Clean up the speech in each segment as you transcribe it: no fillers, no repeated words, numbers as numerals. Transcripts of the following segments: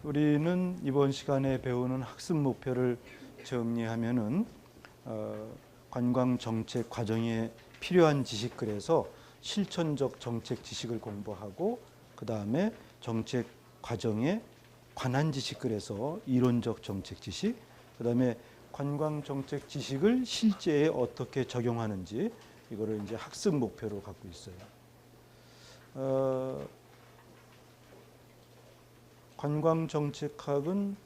우리는 이번 시간에 배우는 학습 목표를 정리하면은 관광 정책 과정에 필요한 지식들에서 실천적 정책 지식을 공부하고, 그 다음에 정책 과정에 관한 지식들에서 이론적 정책 지식, 그 다음에 관광 정책 지식을 실제에 어떻게 적용하는지, 이거를 이제 학습 목표로 갖고 있어요. 관광 정책학은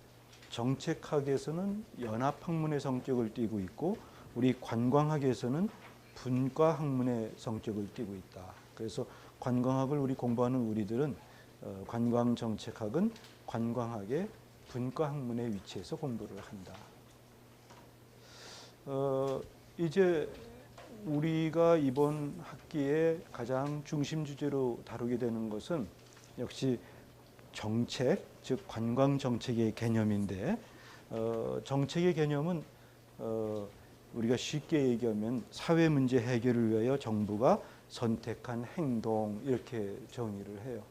정책학에서는 연합학문의 성격을 띠고 있고, 우리 관광학에서는 분과학문의 성격을 띠고 있다. 그래서 관광학을 우리 공부하는 우리들은 관광 정책학은 관광학의 분과학문의 위치에서 공부를 한다. 이제 우리가 이번 학기에 가장 중심 주제로 다루게 되는 것은 역시 정책, 즉 관광 정책의 개념인데, 정책의 개념은 우리가 쉽게 얘기하면 사회 문제 해결을 위하여 정부가 선택한 행동, 이렇게 정의를 해요.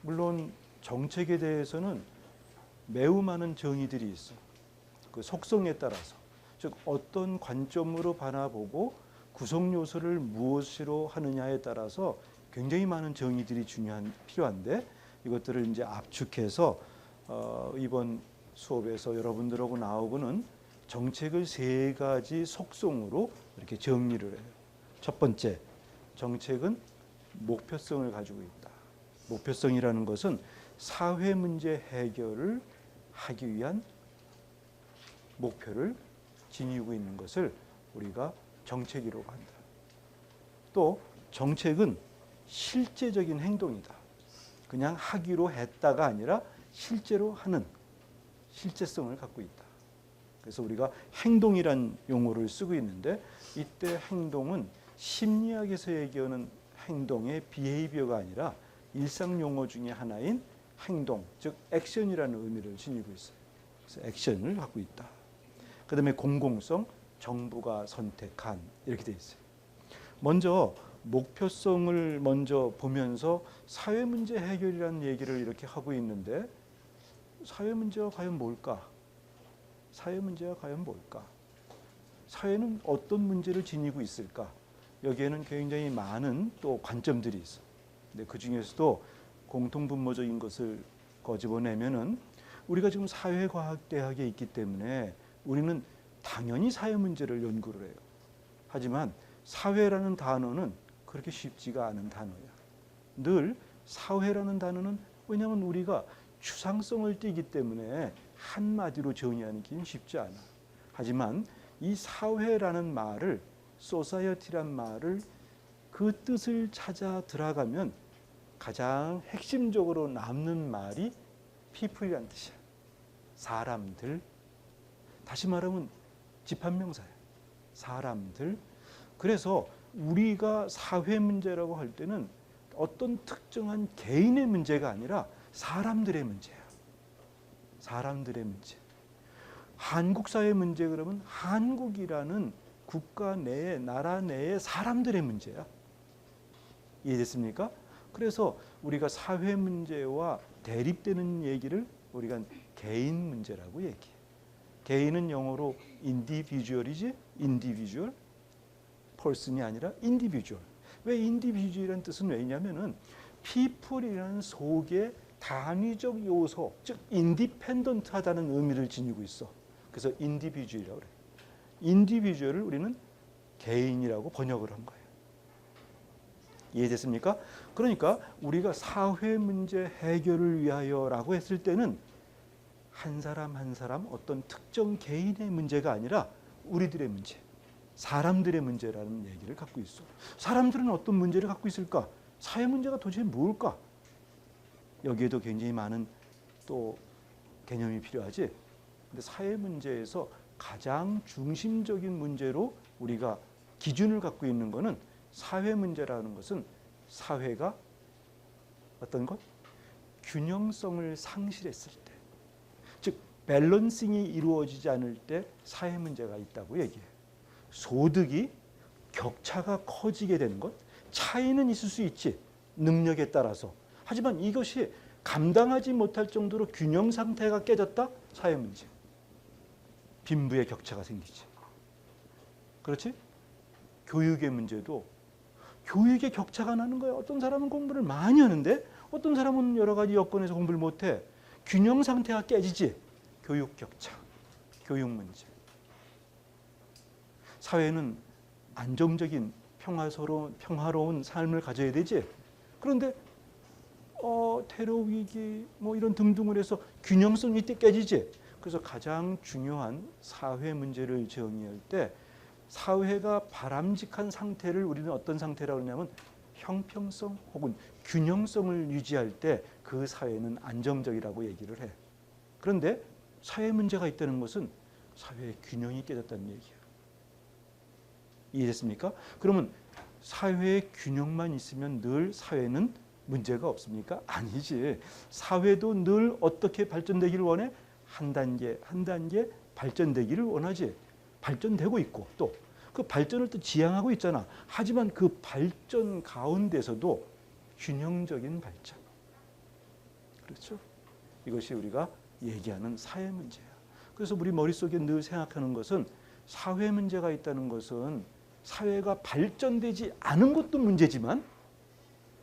물론 정책에 대해서는 매우 많은 정의들이 있어. 그 속성에 따라서, 즉 어떤 관점으로 바라보고 구성 요소를 무엇으로 하느냐에 따라서 굉장히 많은 정의들이 필요한데, 이것들을 이제 압축해서 이번 수업에서 여러분들하고 나오고는 정책을 세 가지 속성으로 이렇게 정리를 해요. 첫 번째, 정책은 목표성을 가지고 있다. 목표성이라는 것은 사회 문제 해결을 하기 위한 목표를 지니고 있는 것을 우리가 정책이라고 한다. 또 정책은 실제적인 행동이다. 그냥 하기로 했다가 아니라 실제로 하는 실제성을 갖고 있다. 그래서 우리가 행동이란 용어를 쓰고 있는데, 이때 행동은 심리학에서 얘기하는 행동의 비헤이비어가 아니라 일상 용어 중에 하나인 행동, 즉 액션이라는 의미를 지니고 있어요. 그래서 액션을 갖고 있다. 그 다음에 공공성, 정부가 선택한, 이렇게 돼 있어요. 먼저 목표성을 먼저 보면서 사회 문제 해결이라는 얘기를 이렇게 하고 있는데, 사회 문제가 과연 뭘까? 사회 문제가 과연 뭘까? 사회는 어떤 문제를 지니고 있을까? 여기에는 굉장히 많은 또 관점들이 있어. 근데 그 중에서도 공통분모적인 것을 거집어내면은, 우리가 지금 사회과학대학에 있기 때문에 우리는 당연히 사회 문제를 연구를 해요. 하지만 사회라는 단어는 그렇게 쉽지가 않은 단어야. 늘 사회라는 단어는, 왜냐하면 우리가 추상성을 띠기 때문에 한마디로 정의하기는 쉽지 않아. 하지만 이 사회라는 말을, society란 말을, 그 뜻을 찾아 들어가면 가장 핵심적으로 남는 말이 people이란 뜻이야. 사람들. 다시 말하면 집합명사야. 사람들. 그래서 우리가 사회 문제라고 할 때는 어떤 특정한 개인의 문제가 아니라 사람들의 문제야. 사람들의 문제. 한국 사회 문제 그러면 한국이라는 국가 내에, 나라 내에 사람들의 문제야. 이해됐습니까? 그래서 우리가 사회 문제와 대립되는 얘기를 우리가 개인 문제라고 얘기해. 개인은 영어로 individual이지, individual, person이 아니라 individual. 왜 individual이라는 뜻은 왜냐면은 people이라는 속에 단위적 요소, 즉 independent하다는 의미를 지니고 있어. 그래서 individual이라고 그래. individual을 우리는 개인이라고 번역을 한 거예요. 이해됐습니까? 그러니까 우리가 사회 문제 해결을 위하여라고 했을 때는 한 사람 한 사람 어떤 특정 개인의 문제가 아니라 우리들의 문제, 사람들의 문제라는 얘기를 갖고 있어. 사람들은 어떤 문제를 갖고 있을까? 사회 문제가 도대체 뭘까? 여기에도 굉장히 많은 또 개념이 필요하지. 근데 사회 문제에서 가장 중심적인 문제로 우리가 기준을 갖고 있는 것은, 사회 문제라는 것은 사회가 어떤 것? 균형성을 상실했을 때, 즉 밸런싱이 이루어지지 않을 때 사회 문제가 있다고 얘기해요. 소득이 격차가 커지게 되는 것, 차이는 있을 수 있지, 능력에 따라서. 하지만 이것이 감당하지 못할 정도로 균형 상태가 깨졌다? 사회 문제. 빈부의 격차가 생기지. 그렇지? 교육의 문제도 교육의 격차가 나는 거야. 어떤 사람은 공부를 많이 하는데 어떤 사람은 여러 가지 여건에서 공부를 못해. 균형 상태가 깨지지. 교육 격차, 교육 문제. 사회는 안정적인 평화로운 삶을 가져야 되지. 그런데 테러 위기 뭐 이런 등등을 해서 균형성이 깨지지. 그래서 가장 중요한 사회 문제를 정의할 때 사회가 바람직한 상태를 우리는 어떤 상태라고 하냐면 형평성 혹은 균형성을 유지할 때 그 사회는 안정적이라고 얘기를 해. 그런데 사회 문제가 있다는 것은 사회의 균형이 깨졌다는 얘기야. 이해됐습니까? 그러면 사회의 균형만 있으면 늘 사회는 문제가 없습니까? 아니지. 사회도 늘 어떻게 발전되기를 원해? 한 단계 한 단계 발전되기를 원하지. 발전되고 있고 또 그 발전을 또 지향하고 있잖아. 하지만 그 발전 가운데서도 균형적인 발전. 그렇죠? 이것이 우리가 얘기하는 사회 문제야. 그래서 우리 머릿속에 늘 생각하는 것은 사회 문제가 있다는 것은 사회가 발전되지 않은 것도 문제지만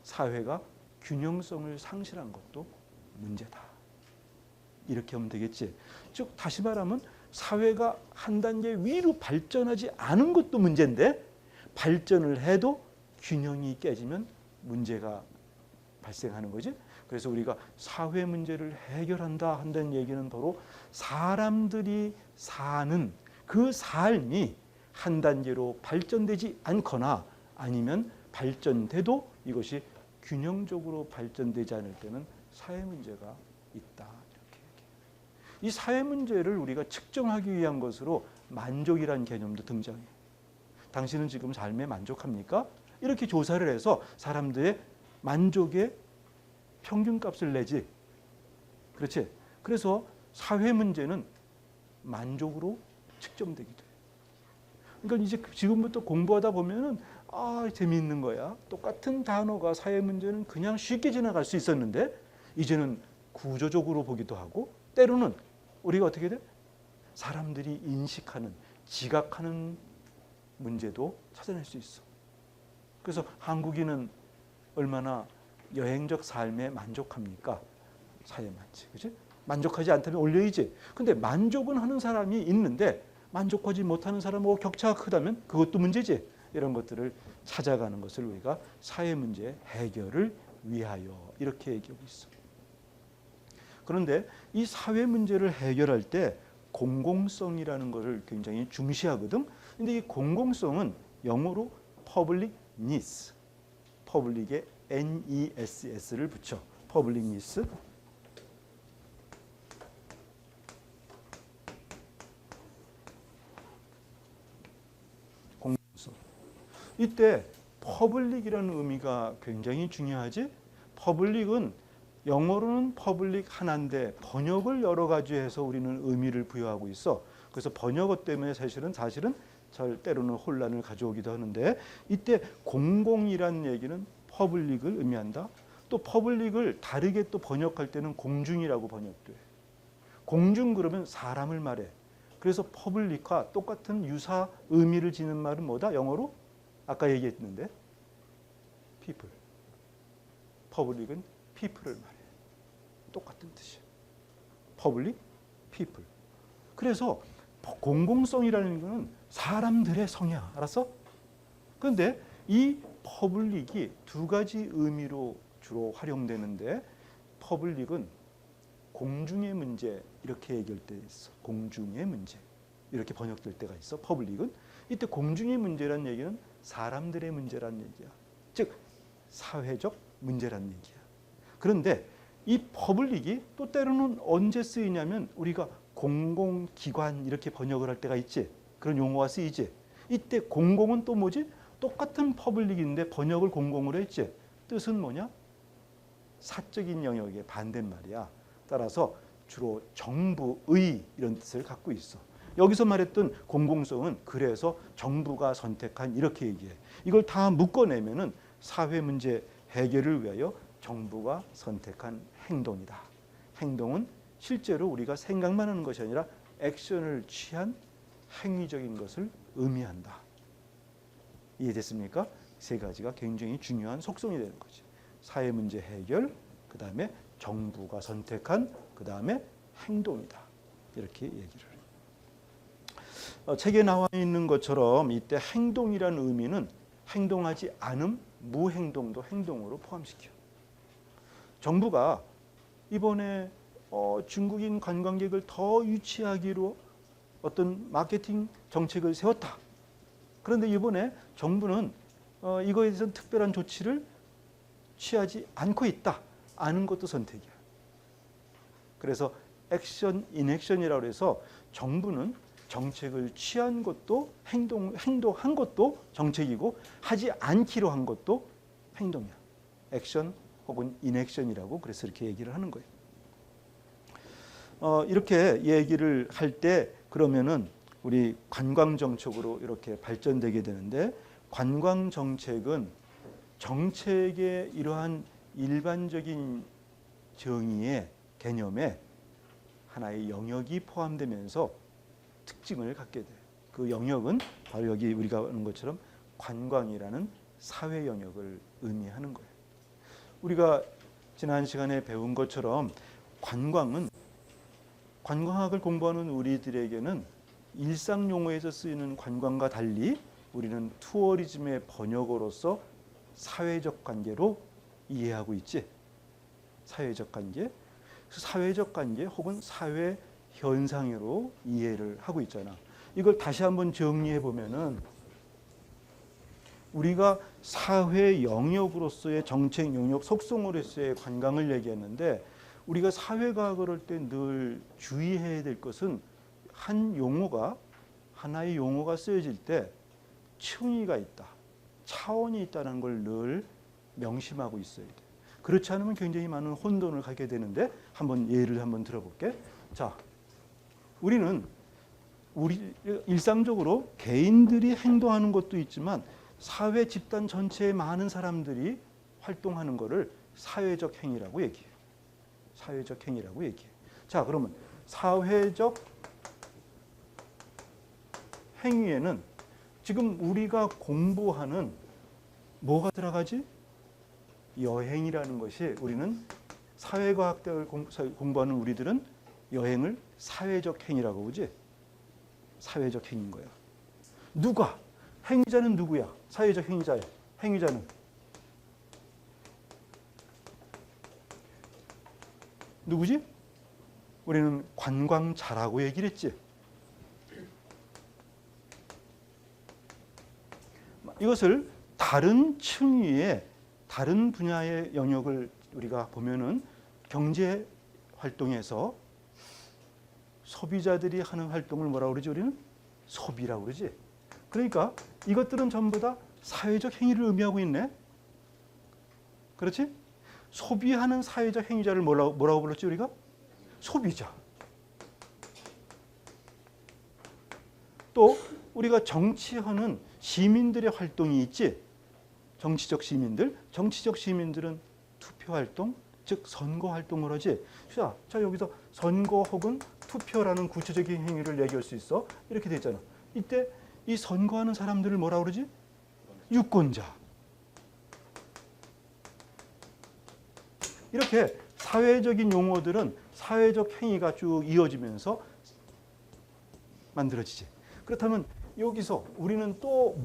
사회가 균형성을 상실한 것도 문제다. 이렇게 하면 되겠지. 즉 다시 말하면 사회가 한 단계 위로 발전하지 않은 것도 문제인데 발전을 해도 균형이 깨지면 문제가 발생하는 거지. 그래서 우리가 사회 문제를 해결한다 한다는 얘기는 바로 사람들이 사는 그 삶이 한 단계로 발전되지 않거나 아니면 발전돼도 이것이 균형적으로 발전되지 않을 때는 사회 문제가 있다. 이렇게 얘기해요. 이 사회 문제를 우리가 측정하기 위한 것으로 만족이라는 개념도 등장해. 당신은 지금 삶에 만족합니까? 이렇게 조사를 해서 사람들의 만족의 평균값을 내지. 그렇지? 그래서 사회 문제는 만족으로 측정되기도 해요. 그러니까 이제 지금부터 공부하다 보면은 재미있는 거야. 똑같은 단어가 사회 문제는 그냥 쉽게 지나갈 수 있었는데 이제는 구조적으로 보기도 하고 때로는 우리가 어떻게 돼? 사람들이 인식하는, 지각하는 문제도 찾아낼 수 있어. 그래서 한국인은 얼마나 여행적 삶에 만족합니까? 사회 만족, 그렇지? 만족하지 않다면 올려야지. 근데 만족은 하는 사람이 있는데 만족하지 못하는 사람하고 격차가 크다면 그것도 문제지. 이런 것들을 찾아가는 것을 우리가 사회 문제 해결을 위하여 이렇게 얘기하고 있어. 그런데 이 사회 문제를 해결할 때 공공성이라는 것을 굉장히 중시하거든. 근데 이 공공성은 영어로 public needs, public에 NESS를 붙여. public needs. 공공성. 이때 public이라는 의미가 굉장히 중요하지. public은 영어로는 public 하나인데 번역을 여러 가지 해서 우리는 의미를 부여하고 있어. 그래서 번역어 때문에 사실은 때로는 혼란을 가져오기도 하는데 이때 공공이라는 얘기는 퍼블릭을 의미한다. 또 퍼블릭을 다르게 또 번역할 때는 공중이라고 번역돼. 공중 그러면 사람을 말해. 그래서 퍼블릭과 똑같은 유사 의미를 지닌 말은 뭐다? 영어로? 아까 얘기했는데 people. 퍼블릭은 people을 말해. 똑같은 뜻이야. 퍼블릭, people. 그래서 공공성이라는 것은 사람들의 성이야. 알았어? 그런데 이 퍼블릭이 두 가지 의미로 주로 활용되는데 퍼블릭은 공중의 문제 이렇게 얘기할 때 있어. 공중의 문제 이렇게 번역될 때가 있어. 퍼블릭은 이때 공중의 문제라는 얘기는 사람들의 문제라는 얘기야. 즉 사회적 문제라는 얘기야. 그런데 이 퍼블릭이 또 때로는 언제 쓰이냐면 우리가 공공기관 이렇게 번역을 할 때가 있지. 그런 용어가 쓰이지. 이때 공공은 또 뭐지? 똑같은 퍼블릭인데 번역을 공공으로 했지. 뜻은 뭐냐? 사적인 영역의 반대말이야. 따라서 주로 정부의 이런 뜻을 갖고 있어. 여기서 말했던 공공성은 그래서 정부가 선택한 이렇게 얘기해. 이걸 다 묶어내면은 사회 문제 해결을 위하여 정부가 선택한 행동이다. 행동은 실제로 우리가 생각만 하는 것이 아니라 액션을 취한 행위적인 것을 의미한다. 이해됐습니까? 세 가지가 굉장히 중요한 속성이 되는 거죠. 사회 문제 해결, 그 다음에 정부가 선택한, 그 다음에 행동이다. 이렇게 얘기를 해요. 책에 나와 있는 것처럼 이때 행동이라는 의미는 행동하지 않음, 무행동도 행동으로 포함시켜. 정부가 이번에 중국인 관광객을 더 유치하기로 어떤 마케팅 정책을 세웠다. 그런데 이번에 정부는 이거에 대해서 특별한 조치를 취하지 않고 있다. 아는 것도 선택이야. 그래서 액션, 인액션이라고 해서 정부는 정책을 취한 것도 행동한 것도 정책이고 하지 않기로 한 것도 행동이야. 액션 혹은 인액션이라고 그래서 이렇게 얘기를 하는 거예요. 이렇게 얘기를 할 때 그러면은 우리 관광 정책으로 이렇게 발전되게 되는데 관광 정책은 정책의 이러한 일반적인 정의의 개념에 하나의 영역이 포함되면서 특징을 갖게 돼. 그 영역은 바로 여기 우리가 하는 것처럼 관광이라는 사회 영역을 의미하는 거예요. 우리가 지난 시간에 배운 것처럼 관광은 관광학을 공부하는 우리들에게는 일상 용어에서 쓰이는 관광과 달리 우리는 투어리즘의 번역어로서 사회적 관계로 이해하고 있지. 사회적 관계. 사회적 관계 혹은 사회 현상으로 이해를 하고 있잖아. 이걸 다시 한번 정리해 보면은 우리가 사회 영역으로서의 정책 영역 속성으로서의 관광을 얘기했는데 우리가 사회과학을 할 때 늘 주의해야 될 것은 한 용어가 하나의 용어가 쓰여질 때 층위가 있다, 차원이 있다는 걸 늘 명심하고 있어야 돼. 그렇지 않으면 굉장히 많은 혼돈을 갖게 되는데 한번 예를 한번 들어볼게. 자, 우리 일상적으로 개인들이 행동하는 것도 있지만 사회 집단 전체의 많은 사람들이 활동하는 것을 사회적 행위라고 얘기해요. 사회적 행위라고 얘기해요. 자, 그러면 사회적 행위에는 지금 우리가 공부하는 뭐가 들어가지? 여행이라는 것이 우리는 사회과학대를 공부하는 우리들은 여행을 사회적 행위라고 보지. 사회적 행위인 거야. 누가? 행위자는 누구야? 사회적 행위자야. 행위자는 누구지? 우리는 관광자라고 얘기를 했지. 이것을 다른 층위의 다른 분야의 영역을 우리가 보면은 경제 활동에서 소비자들이 하는 활동을 뭐라고 그러지? 우리는 소비라고 그러지. 그러니까 이것들은 전부 다 사회적 행위를 의미하고 있네. 그렇지? 소비하는 사회적 행위자를 뭐라고 불렀지 우리가? 소비자. 또 우리가 정치하는 시민들의 활동이 있지. 정치적 시민들. 정치적 시민들은 투표 활동, 즉 선거 활동을 하지. 자, 여기서 선거 혹은 투표라는 구체적인 행위를 얘기할 수 있어. 이렇게 돼 있잖아. 이때 이 선거하는 사람들을 뭐라고 그러지? 유권자. 이렇게 사회적인 용어들은 사회적 행위가 쭉 이어지면서 만들어지지. 그렇다면 여기서 우리는 또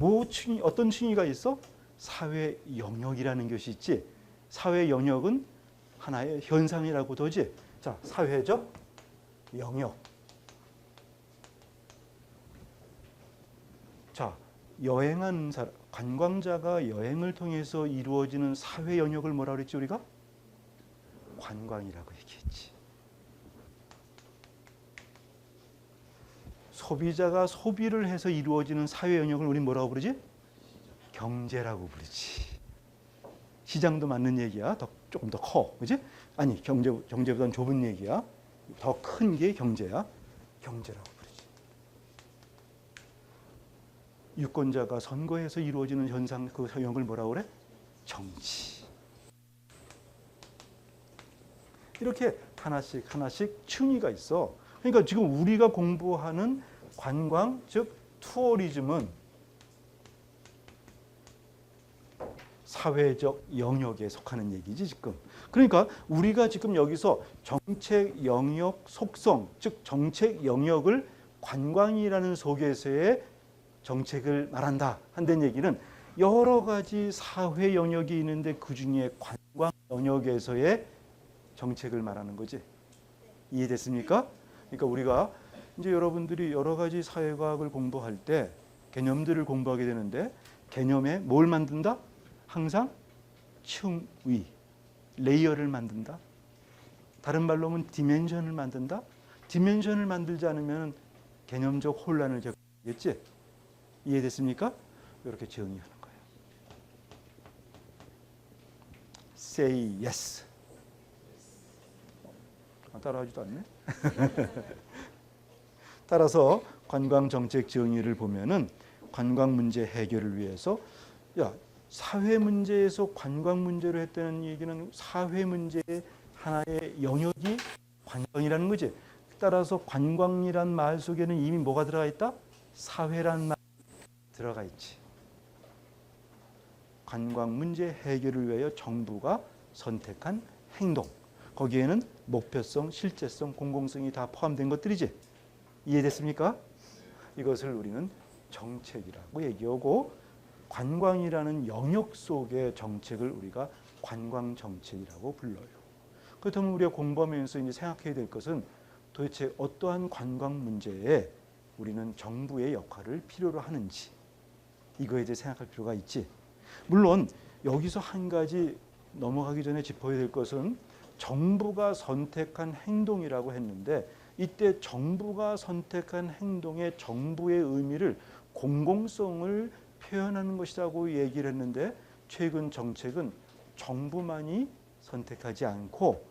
어떤 층위가 있어? 사회 영역이라는 것이 있지. 사회 영역은 하나의 현상이라고도 하지. 자, 사회적 영역. 자, 여행하는 사람, 관광자가 여행을 통해서 이루어지는 사회 영역을 뭐라 그랬지 우리가? 관광이라고 얘기했지. 소비자가 소비를 해서 이루어지는 사회 영역을 우린 뭐라고 부르지? 경제라고 부르지. 시장도 맞는 얘기야. 조금 더 커. 그지? 아니, 경제보다는 좁은 얘기야. 더 큰 게 경제야. 경제라고 부르지. 유권자가 선거에서 이루어지는 현상, 그 영역을 뭐라고 그래? 정치. 이렇게 하나씩 하나씩 층위가 있어. 그러니까 지금 우리가 공부하는 관광, 즉 투어리즘은 사회적 영역에 속하는 얘기지 지금. 그러니까 우리가 지금 여기서 정책 영역 속성, 즉 정책 영역을 관광이라는 속에서의 정책을 말한다 한다는 얘기는 여러 가지 사회 영역이 있는데 그중에 관광 영역에서의 정책을 말하는 거지. 이해됐습니까? 그러니까 우리가 이제 여러분들이 여러 가지 사회과학을 공부할 때 개념들을 공부하게 되는데 개념에 뭘 만든다? 항상 층위, 레이어를 만든다. 다른 말로 하면 디멘션을 만든다. 디멘션을 만들지 않으면 개념적 혼란을 겪겠지. 이해됐습니까? 이렇게 정의하는 거예요. Say yes. 따라하지도 않네. 따라서 관광 정책 정의를 보면은 관광 문제 해결을 위해서 사회 문제에서 관광 문제로 했다는 얘기는 사회 문제의 하나의 영역이 관광이라는 거지. 따라서 관광이란 말 속에는 이미 뭐가 들어가 있다? 사회란 말이 들어가 있지. 관광 문제 해결을 위하여 정부가 선택한 행동. 거기에는 목표성, 실제성, 공공성이 다 포함된 것들이지. 이해됐습니까? 이것을 우리는 정책이라고 얘기하고 관광이라는 영역 속의 정책을 우리가 관광 정책이라고 불러요. 그렇다면 우리가 공부하면서 이제 생각해야 될 것은 도대체 어떠한 관광 문제에 우리는 정부의 역할을 필요로 하는지 이거에 대해 생각할 필요가 있지. 물론 여기서 한 가지 넘어가기 전에 짚어야 될 것은 정부가 선택한 행동이라고 했는데 이때 정부가 선택한 행동의 정부의 의미를 공공성을 표현하는 것이라고 얘기를 했는데 최근 정책은 정부만이 선택하지 않고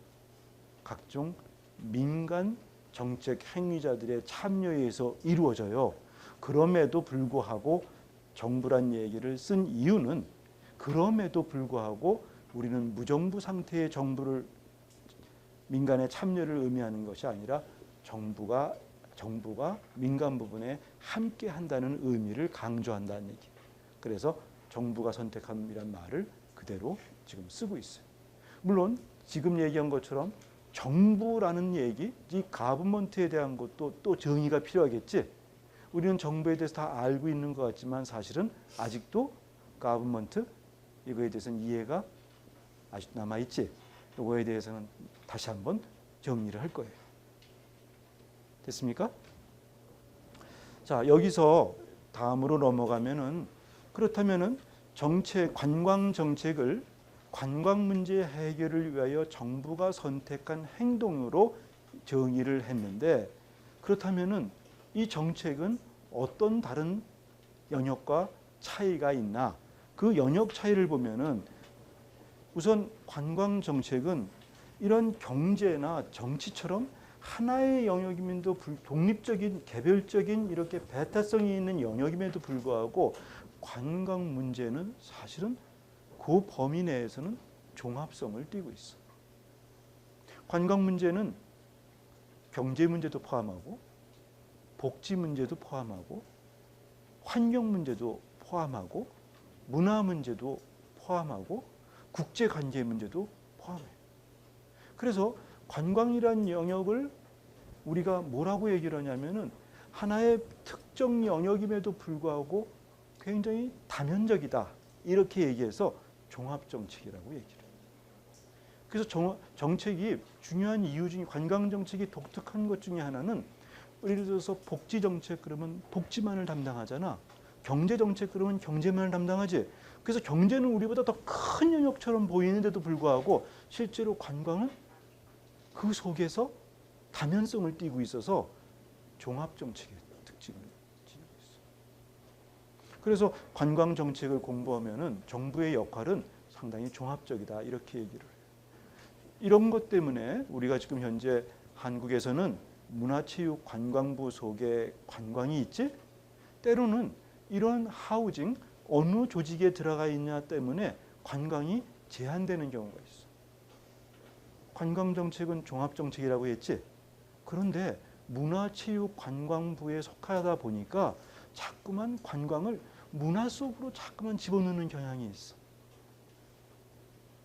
각종 민간 정책 행위자들의 참여에 의해서 이루어져요. 그럼에도 불구하고 정부란 얘기를 쓴 이유는 그럼에도 불구하고 우리는 무정부 상태의 정부를 민간의 참여를 의미하는 것이 아니라 정부가 민간 부분에 함께 한다는 의미를 강조한다는 얘기. 그래서 정부가 선택함이란 말을 그대로 지금 쓰고 있어요. 물론 지금 얘기한 것처럼 정부라는 얘기, 이 가버먼트에 대한 것도 또 정의가 필요하겠지. 우리는 정부에 대해서 다 알고 있는 것 같지만 사실은 아직도 가버먼트 이거에 대해서는 이해가 아직 남아있지. 이거에 대해서는 다시 한번 정리를 할 거예요. 됐습니까? 자, 여기서 다음으로 넘어가면은 그렇다면은 관광 정책을 관광 문제 해결을 위하여 정부가 선택한 행동으로 정의를 했는데 그렇다면은 이 정책은 어떤 다른 영역과 차이가 있나? 그 영역 차이를 보면은 우선 관광 정책은 이런 경제나 정치처럼 하나의 영역임에도 독립적인 개별적인 이렇게 배타성이 있는 영역임에도 불구하고 관광 문제는 사실은 그 범위 내에서는 종합성을 띠고 있어. 관광 문제는 경제 문제도 포함하고 복지 문제도 포함하고 환경 문제도 포함하고 문화 문제도 포함하고 국제 관계 문제도 포함해. 그래서 관광이라는 영역을 우리가 뭐라고 얘기를 하냐면은 하나의 특정 영역임에도 불구하고 굉장히 다면적이다. 이렇게 얘기해서 종합정책이라고 얘기를 해요. 그래서 정책이 중요한 이유 중에 관광 정책이 독특한 것 중에 하나는 예를 들어서 복지 정책 그러면 복지만을 담당하잖아. 경제 정책 그러면 경제만을 담당하지. 그래서 경제는 우리보다 더 큰 영역처럼 보이는데도 불구하고 실제로 관광은 그 속에서 다면성을 띠고 있어서 종합정책의 특징을 지니고 있어요. 그래서 관광 정책을 공부하면은 정부의 역할은 상당히 종합적이다 이렇게 얘기를 해요. 이런 것 때문에 우리가 지금 현재 한국에서는 문화체육관광부 속에 관광이 있지? 때로는 이런 하우징 어느 조직에 들어가 있냐 때문에 관광이 제한되는 경우가 있어. 관광정책은 종합정책이라고 했지. 그런데 문화체육관광부에 속하다 보니까 자꾸만 관광을 문화 속으로 자꾸만 집어넣는 경향이 있어.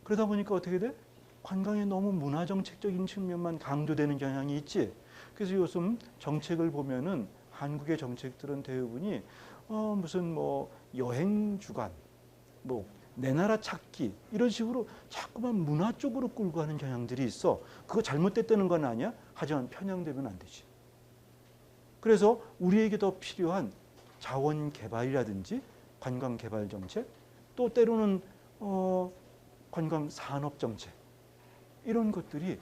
그러다 보니까 어떻게 돼? 관광에 너무 문화정책적인 측면만 강조되는 경향이 있지. 그래서 요즘 정책을 보면은 한국의 정책들은 대부분이 무슨 뭐 여행 주간, 뭐 내 나라 찾기 이런 식으로 자꾸만 문화 쪽으로 끌고 가는 경향들이 있어. 그거 잘못됐다는 건 아니야. 하지만 편향되면 안 되지. 그래서 우리에게 더 필요한 자원 개발이라든지 관광 개발 정책, 또 때로는 관광 산업 정책 이런 것들이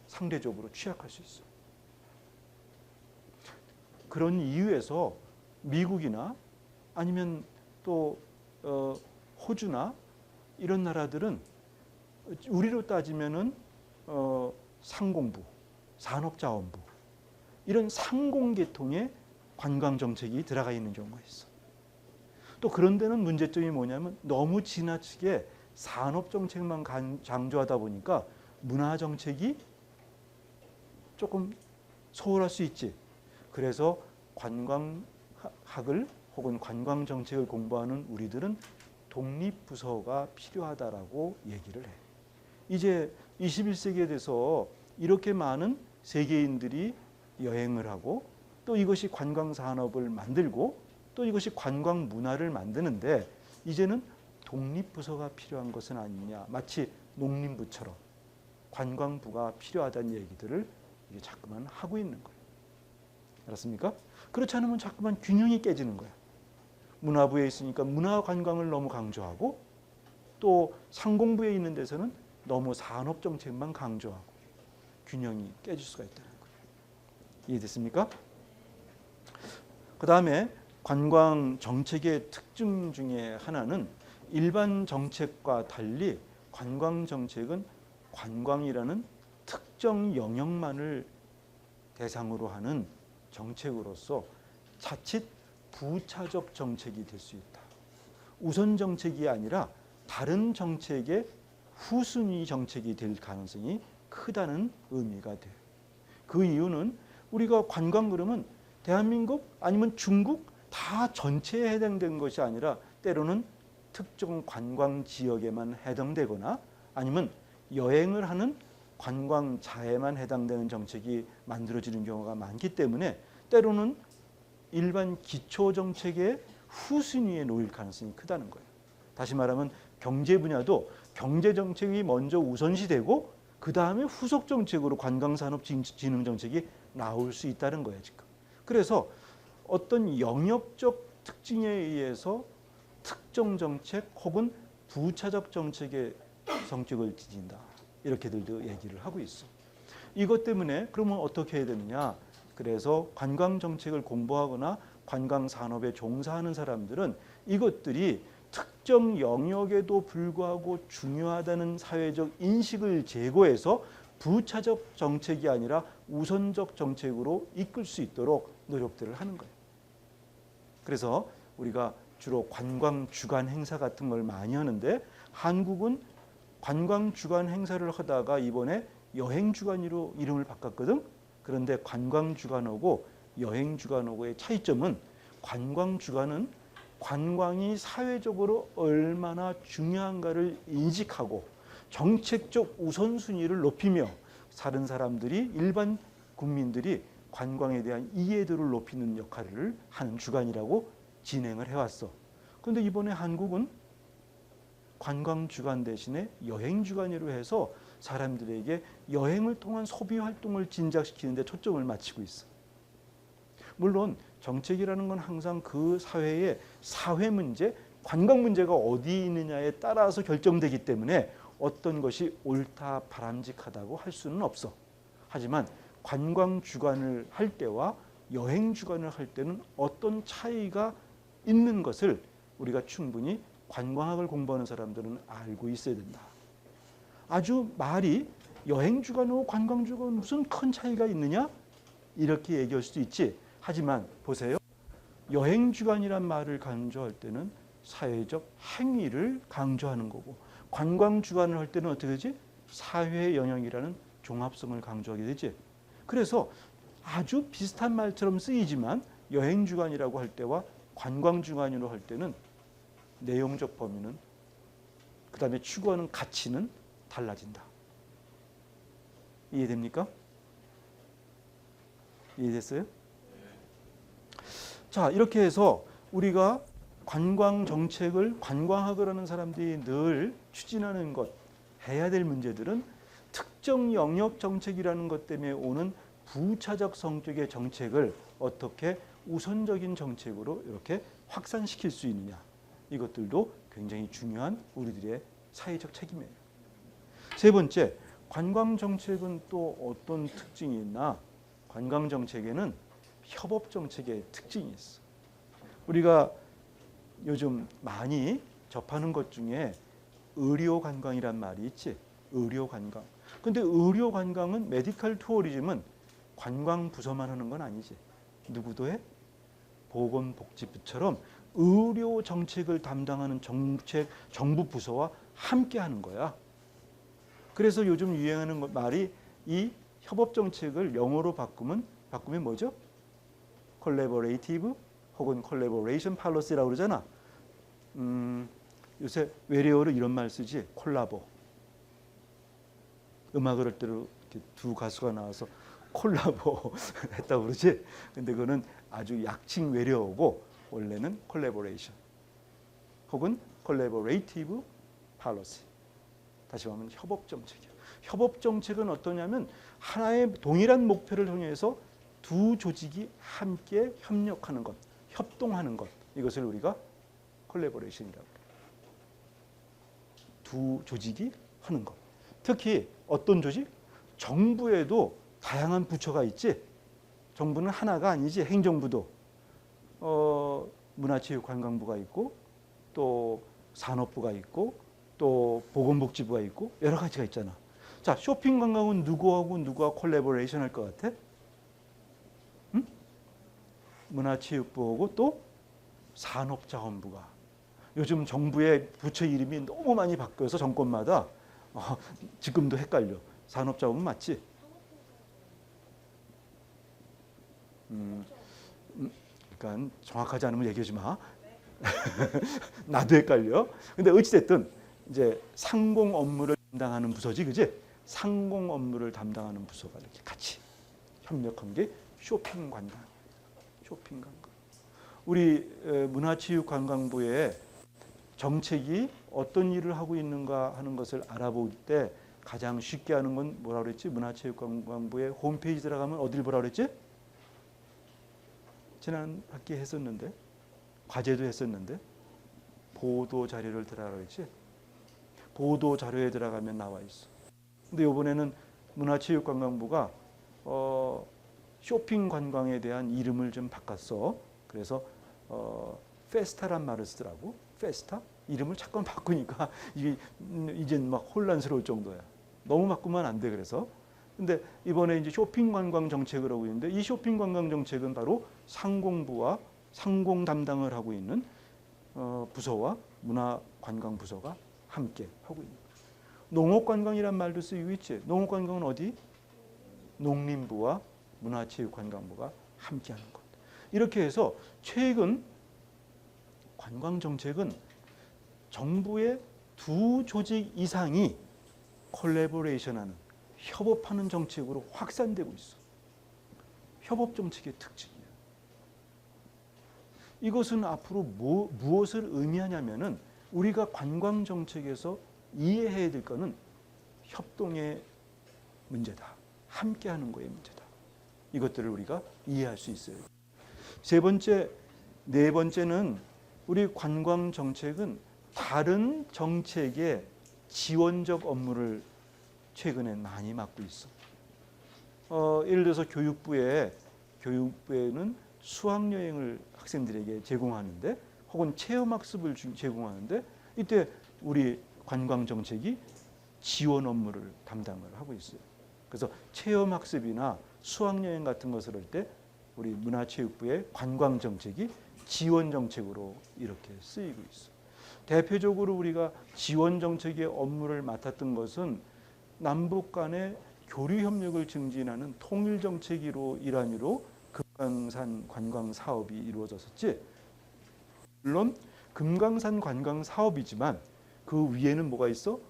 상대적으로 취약할 수 있어. 그런 이유에서 미국이나 아니면 또 호주나 이런 나라들은 우리로 따지면은 상공부, 산업자원부 이런 상공계통의 관광 정책이 들어가 있는 경우가 있어. 또 그런 데는 문제점이 뭐냐면 너무 지나치게 산업 정책만 강조하다 보니까 문화 정책이 조금 소홀할 수 있지. 그래서 관광학을 혹은 관광 정책을 공부하는 우리들은 독립부서가 필요하다라고 얘기를 해. 이제 21세기에 대해서 이렇게 많은 세계인들이 여행을 하고 또 이것이 관광 산업을 만들고 또 이것이 관광 문화를 만드는데 이제는 독립부서가 필요한 것은 아니냐. 마치 농림부처럼 관광부가 필요하다는 얘기들을 이게 자꾸만 하고 있는 거예요. 알았습니까? 그렇지 않으면 자꾸만 균형이 깨지는 거야. 문화부에 있으니까 문화관광을 너무 강조하고 또 상공부에 있는 데서는 너무 산업정책만 강조하고 균형이 깨질 수가 있다는 거예요. 이해됐습니까? 그 다음에 관광 정책의 특징 중에 하나는 일반 정책과 달리 관광 정책은 관광이라는 특정 영역만을 대상으로 하는 정책으로서 자칫 부차적 정책이 될 수 있다. 우선 정책이 아니라 다른 정책의 후순위 정책이 될 가능성이 크다는 의미가 돼요. 그 이유는 우리가 관광 그러면 대한민국 아니면 중국 다 전체에 해당된 것이 아니라 때로는 특정 관광 지역에만 해당되거나 아니면 여행을 하는 관광자에만 해당되는 정책이 만들어지는 경우가 많기 때문에 때로는 일반 기초정책의 후순위에 놓일 가능성이 크다는 거예요. 다시 말하면 경제 분야도 경제정책이 먼저 우선시되고 그 다음에 후속정책으로 관광산업진흥정책이 나올 수 있다는 거예요. 지금. 그래서 어떤 영역적 특징에 의해서 특정 정책 혹은 부차적 정책의 성격을 지닌다. 이렇게들도 얘기를 하고 있어. 이것 때문에 그러면 어떻게 해야 되느냐. 그래서 관광정책을 공부하거나 관광산업에 종사하는 사람들은 이것들이 특정 영역에도 불구하고 중요하다는 사회적 인식을 제고해서 부차적 정책이 아니라 우선적 정책으로 이끌 수 있도록 노력들을 하는 거예요. 그래서 우리가 주로 관광 주간 행사 같은 걸 많이 하는데 한국은 관광 주간 행사를 하다가 이번에 여행 주간으로 이름을 바꿨거든. 그런데 관광 주간하고 여행 주간하고의 차이점은 관광 주간은 관광이 사회적으로 얼마나 중요한가를 인식하고 정책적 우선순위를 높이며 다른 사람들이 일반 국민들이 관광에 대한 이해도를 높이는 역할을 하는 주간이라고 진행을 해왔어. 그런데 이번에 한국은 관광 주간 대신에 여행 주간으로 해서 사람들에게 여행을 통한 소비 활동을 진작시키는 데 초점을 맞추고 있어. 물론 정책이라는 건 항상 그 사회의 사회 문제, 관광 문제가 어디 있느냐에 따라서 결정되기 때문에 어떤 것이 옳다 바람직하다고 할 수는 없어. 하지만 관광 주간을 할 때와 여행 주간을 할 때는 어떤 차이가 있는 것을 우리가 충분히 관광학을 공부하는 사람들은 알고 있어야 된다. 아주 말이 여행 주간하고 관광 주간 무슨 큰 차이가 있느냐? 이렇게 얘기할 수도 있지. 하지만 보세요. 여행 주간이란 말을 강조할 때는 사회적 행위를 강조하는 거고 관광 주간을 할 때는 어떻게 되지? 사회 영역이라는 종합성을 강조하게 되지. 그래서 아주 비슷한 말처럼 쓰이지만 여행주간이라고 할 때와 관광주간으로 할 때는 내용적 범위는 그 다음에 추구하는 가치는 달라진다. 이해됩니까? 이해됐어요? 자, 이렇게 해서 우리가 관광 정책을 관광학을 사람들이 늘 추진하는 것, 해야 될 문제들은 특정 영역 정책이라는 것 때문에 오는 부차적 성격의 정책을 어떻게 우선적인 정책으로 이렇게 확산시킬 수 있느냐. 이것들도 굉장히 중요한 우리들의 사회적 책임이에요. 세 번째, 관광 정책은 또 어떤 특징이 있나? 관광 정책에는 협업 정책의 특징이 있어. 우리가 요즘 많이 접하는 것 중에 의료 관광이란 말이 있지. 의료 관광. 근데 의료 관광은 메디컬 투어리즘은 관광 부서만 하는 건 아니지. 누구도 해? 보건복지부처럼 의료 정책을 담당하는 정부 부서와 함께 하는 거야. 그래서 요즘 유행하는 말이 이 협업 정책을 영어로 바꾸면 뭐죠? 콜래버레이티브 혹은 콜래버레이션 팔러시라고 그러잖아. 요새 외래어로 이런 말 쓰지. 콜라보. 음악을 할 때로 이렇게 두 가수가 나와서 콜라보 했다고 그러지. 근데 그거는 아주 약칭 외래어고 원래는 콜래버레이션 혹은 콜래버레이티브 팔러시. 다시 말하면 협업 정책이야. 협업 정책은 어떠냐면 하나의 동일한 목표를 향해서 두 조직이 함께 협력하는 것, 협동하는 것. 이것을 우리가 콜래버레이션이라고 해요. 두 조직이 하는 것. 특히 어떤 조직? 정부에도 다양한 부처가 있지. 정부는 하나가 아니지. 행정부도 문화체육관광부가 있고 또 산업부가 있고 또 보건복지부가 있고 여러 가지가 있잖아. 자, 쇼핑 관광은 누구하고 누가 콜래버레이션 할 것 같아? 응? 문화체육부하고 또 산업자원부가. 요즘 정부의 부처 이름이 너무 많이 바뀌어서 정권마다 지금도 헷갈려. 산업자원부 맞지? 그러니까 정확하지 않으면 얘기하지 마. 나도 헷갈려. 근데 어찌됐든 이제 상공 업무를 담당하는 부서지, 그지? 상공 업무를 담당하는 부서가 이렇게 같이 협력한 게 쇼핑 관광. 쇼핑 관광. 우리 문화체육관광부의 정책이 어떤 일을 하고 있는가 하는 것을 알아볼 때 가장 쉽게 하는 건 뭐라 그랬지? 문화체육관광부의 홈페이지 들어가면 어딜 보라 그랬지? 지난 학기에 했었는데 과제도 했었는데 보도 자료를 들어가라 그랬지? 보도 자료에 들어가면 나와 있어. 근데 이번에는 문화체육관광부가 쇼핑 관광에 대한 이름을 좀 바꿨어. 그래서 페스타란 말을 쓰더라고. 페스타? 이름을 잠깐 바꾸니까 이게 이젠 막 혼란스러울 정도야. 너무 바꾸면 안 돼. 그래서. 근데 이번에 이제 쇼핑 관광 정책을 하고 있는데 이 쇼핑 관광 정책은 바로 상공부와 상공 담당을 하고 있는 부서와 문화관광부서가 함께 하고 있는 거예요. 농업관광이란 말도 쓰이고 있지. 농업관광은 어디? 농림부와 문화체육관광부가 함께하는 것. 이렇게 해서 최근 관광정책은 정부의 두 조직 이상이 콜래보레이션하는 협업하는 정책으로 확산되고 있어. 협업정책의 특징이에요. 이것은 앞으로 무엇을 의미하냐면은 우리가 관광정책에서 이해해야 될 것은 협동의 문제다. 함께하는 거의 문제다. 이것들을 우리가 이해할 수 있어요. 네 번째는 우리 관광정책은 다른 정책의 지원적 업무를 최근에 많이 맡고 있어. 예를 들어서 교육부에는 수학여행을 학생들에게 제공하는데 혹은 체험학습을 제공하는데 이때 우리 관광정책이 지원 업무를 담당을 하고 있어요. 그래서 체험학습이나 수학여행 같은 것을 할 때 우리 문화체육부의 관광정책이 지원정책으로 이렇게 쓰이고 있어. 대표적으로 우리가 지원정책의 업무를 맡았던 것은 남북 간의 교류 협력을 증진하는 통일 정책으로 일환으로 금강산 관광 사업이 이루어졌었지. 물론 금강산 관광 사업이지만 그 위에는 뭐가 있어?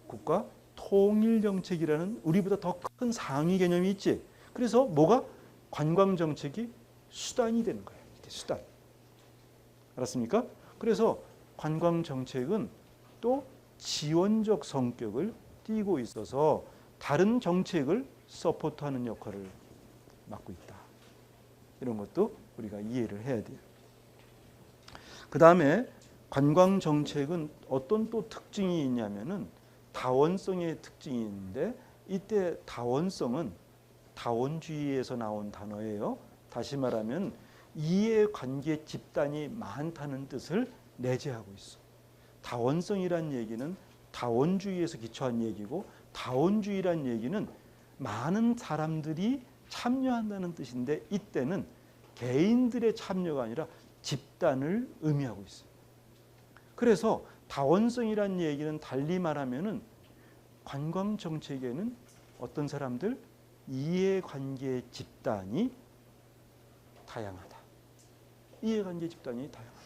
국가 통일 정책이라는 우리보다 더 큰 상위 개념이 있지. 그래서 뭐가 관광 정책이 수단이 되는 거야. 수단. 알았습니까? 그래서 관광 정책은 또 지원적 성격을 띠고 있어서 다른 정책을 서포트하는 역할을 맡고 있다. 이런 것도 우리가 이해를 해야 돼요. 그 다음에 관광 정책은 어떤 또 특징이 있냐면은 다원성의 특징이 있는데, 이때 다원성은 다원주의에서 나온 단어예요. 다시 말하면 이해관계 집단이 많다는 뜻을 내재하고 있어. 다원성이란 얘기는 다원주의에서 기초한 얘기고, 다원주의란 얘기는 많은 사람들이 참여한다는 뜻인데, 이때는 개인들의 참여가 아니라 집단을 의미하고 있어요. 그래서 다원성이란 얘기는 달리 말하면은 관광 정책에는 어떤 사람들, 이해관계 집단이 다양하다. 이해관계 집단이 다양하다.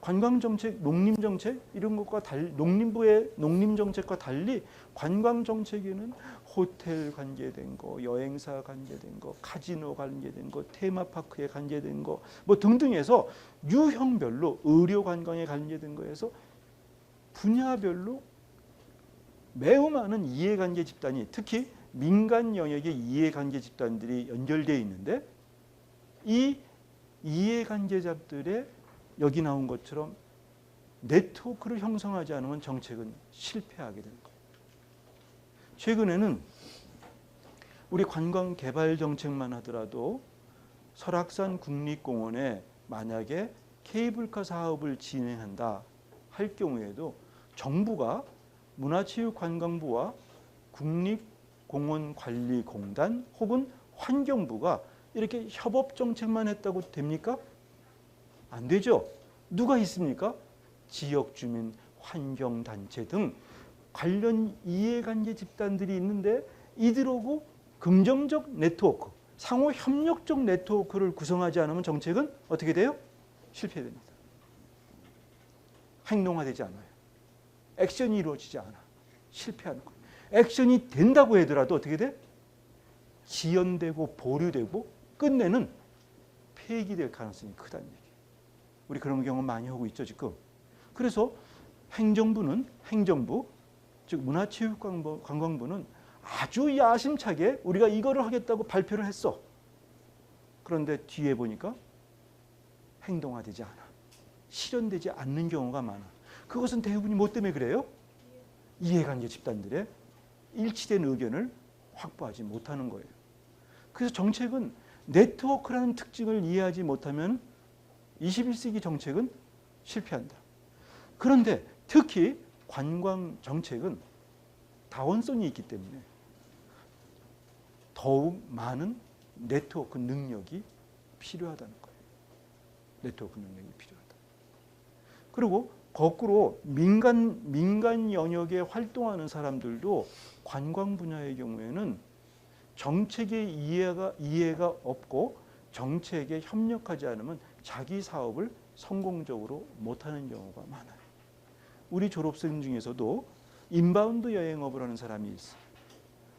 관광 정책, 농림 정책 이런 것과 달리, 농림부의 농림 정책과 달리 관광 정책에는 호텔 관계된 거, 여행사 관계된 거, 카지노 관계된 거, 테마파크에 관계된 거, 뭐 등등해서 유형별로 의료 관광에 관계된 거에서 분야별로 매우 많은 이해관계 집단이, 특히 민간 영역의 이해관계 집단들이 연결되어 있는데, 이 이해관계자들의 여기 나온 것처럼 네트워크를 형성하지 않으면 정책은 실패하게 되는 거예요. 최근에는 우리 관광 개발 정책만 하더라도 설악산 국립공원에 만약에 케이블카 사업을 진행한다 할 경우에도 정부가 문화체육관광부와 국립공원관리공단 혹은 환경부가 이렇게 협업 정책만 했다고 됩니까? 안 되죠. 누가 있습니까? 지역주민, 환경단체 등 관련 이해관계 집단들이 있는데, 이들하고 긍정적 네트워크, 상호 협력적 네트워크를 구성하지 않으면 정책은 어떻게 돼요? 실패됩니다. 행동화되지 않아요. 액션이 이루어지지 않아. 실패하는 거예요. 액션이 된다고 하더라도 어떻게 돼? 지연되고 보류되고 끝내는 폐기될 가능성이 크다는 얘기예요. 우리 그런 경험 많이 하고 있죠 지금. 그래서 행정부, 즉 문화체육관광부는 아주 야심차게 우리가 이거를 하겠다고 발표를 했어. 그런데 뒤에 보니까 행동화되지 않아. 실현되지 않는 경우가 많아. 그것은 대부분이 뭐 때문에 그래요? 이해관계 집단들의 일치된 의견을 확보하지 못하는 거예요. 그래서 정책은 네트워크라는 특징을 이해하지 못하면 21세기 정책은 실패한다. 그런데 특히 관광 정책은 다원성이 있기 때문에 더욱 많은 네트워크 능력이 필요하다는 거예요. 네트워크 능력이 필요하다. 그리고 거꾸로 민간 영역에 활동하는 사람들도 관광 분야의 경우에는 정책의 이해가 없고 정책에 협력하지 않으면 자기 사업을 성공적으로 못하는 경우가 많아요. 우리 졸업생 중에서도 인바운드 여행업을 하는 사람이 있어요.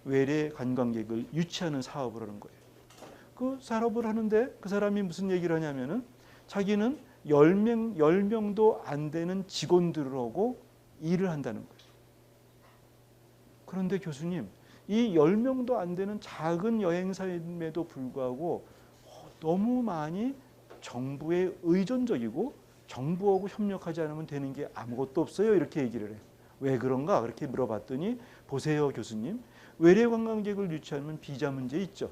외래 관광객을 유치하는 사업을 하는 거예요. 그 사업을 하는데 그 사람이 무슨 얘기를 하냐면은 자기는 10명도 안 되는 직원들하고 일을 한다는 거예요. 그런데 교수님, 이 10명도 안 되는 작은 여행사임에도 불구하고 너무 많이 정부에 의존적이고 정부하고 협력하지 않으면 되는 게 아무것도 없어요. 이렇게 얘기를 해요. 왜 그런가? 그렇게 물어봤더니 보세요 교수님, 외래 관광객을 유치하면 비자 문제 있죠.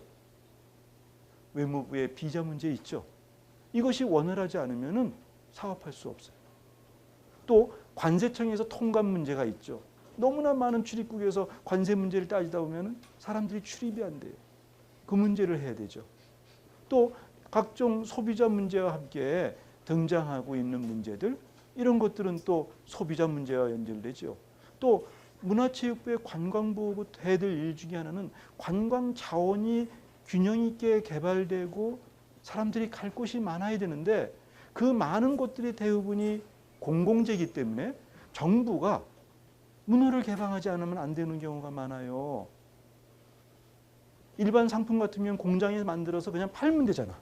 외무부에 비자 문제 있죠. 이것이 원활하지 않으면 사업할 수 없어요. 또 관세청에서 통관 문제가 있죠. 너무나 많은 출입국에서 관세 문제를 따지다 보면 사람들이 출입이 안 돼요. 그 문제를 해야 되죠. 또 각종 소비자 문제와 함께 등장하고 있는 문제들, 이런 것들은 또 소비자 문제와 연결되죠. 또 문화체육부의 관광부가 해야 될 일 중에 하나는 관광 자원이 균형 있게 개발되고 사람들이 갈 곳이 많아야 되는데 그 많은 곳들이 대부분이 공공재이기 때문에 정부가 문호를 개방하지 않으면 안 되는 경우가 많아요. 일반 상품 같으면 공장에 만들어서 그냥 팔면 되잖아.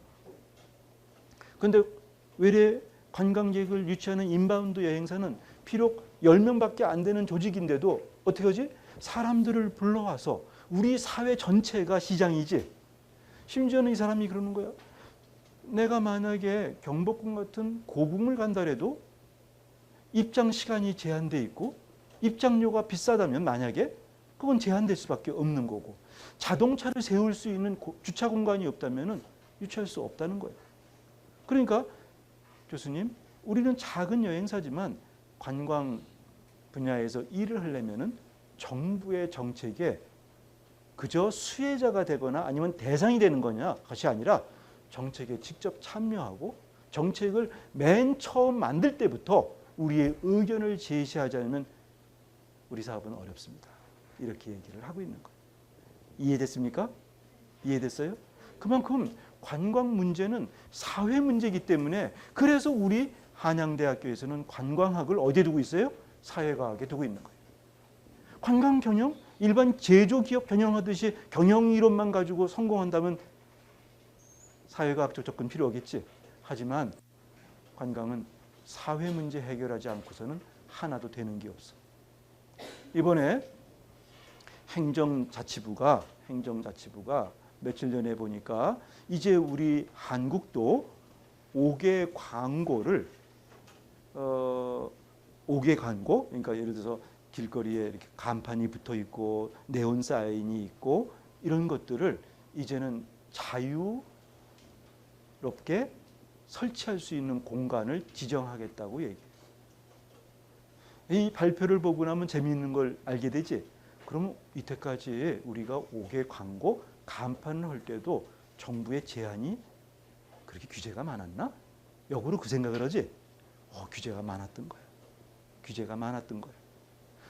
그런데 외래 관광객을 유치하는 인바운드 여행사는 비록 10명밖에 안 되는 조직인데도 어떻게 하지? 사람들을 불러와서 우리 사회 전체가 시장이지. 심지어는 이 사람이 그러는 거야. 내가 만약에 경복궁 같은 고궁을 간다래도 입장 시간이 제한돼 있고 입장료가 비싸다면 만약에 그건 제한될 수밖에 없는 거고 자동차를 세울 수 있는 주차 공간이 없다면 유치할 수 없다는 거예요. 그러니까 교수님, 우리는 작은 여행사지만 관광 분야에서 일을 하려면 정부의 정책에 그저 수혜자가 되거나 아니면 대상이 되는 거냐 것이 아니라 정책에 직접 참여하고 정책을 맨 처음 만들 때부터 우리의 의견을 제시하자면 우리 사업은 어렵습니다. 이렇게 얘기를 하고 있는 거예요. 이해됐습니까? 이해됐어요? 그만큼 관광 문제는 사회 문제이기 때문에 그래서 우리 한양대학교에서는 관광학을 어디에 두고 있어요? 사회과학에 두고 있는 거예요. 관광 경영? 일반 제조기업 경영하듯이 경영 이론만 가지고 성공한다면 사회과학적 접근 필요하겠지. 하지만 관광은 사회 문제 해결하지 않고서는 하나도 되는 게 없어. 이번에 행정자치부가 며칠 전에 보니까 이제 우리 한국도 5개 광고를 5개 광고, 그러니까 예를 들어서 길거리에 이렇게 간판이 붙어 있고 네온 사인이 있고 이런 것들을 이제는 자유롭게 설치할 수 있는 공간을 지정하겠다고 얘기해요. 이 발표를 보고 나면 재미있는 걸 알게 되지. 그러면 이때까지 우리가 5개 광고 간판을 할 때도 정부의 제한이 그렇게 규제가 많았나? 역으로 그 생각을 하지. 규제가 많았던 거예요. 규제가 많았던 거예요.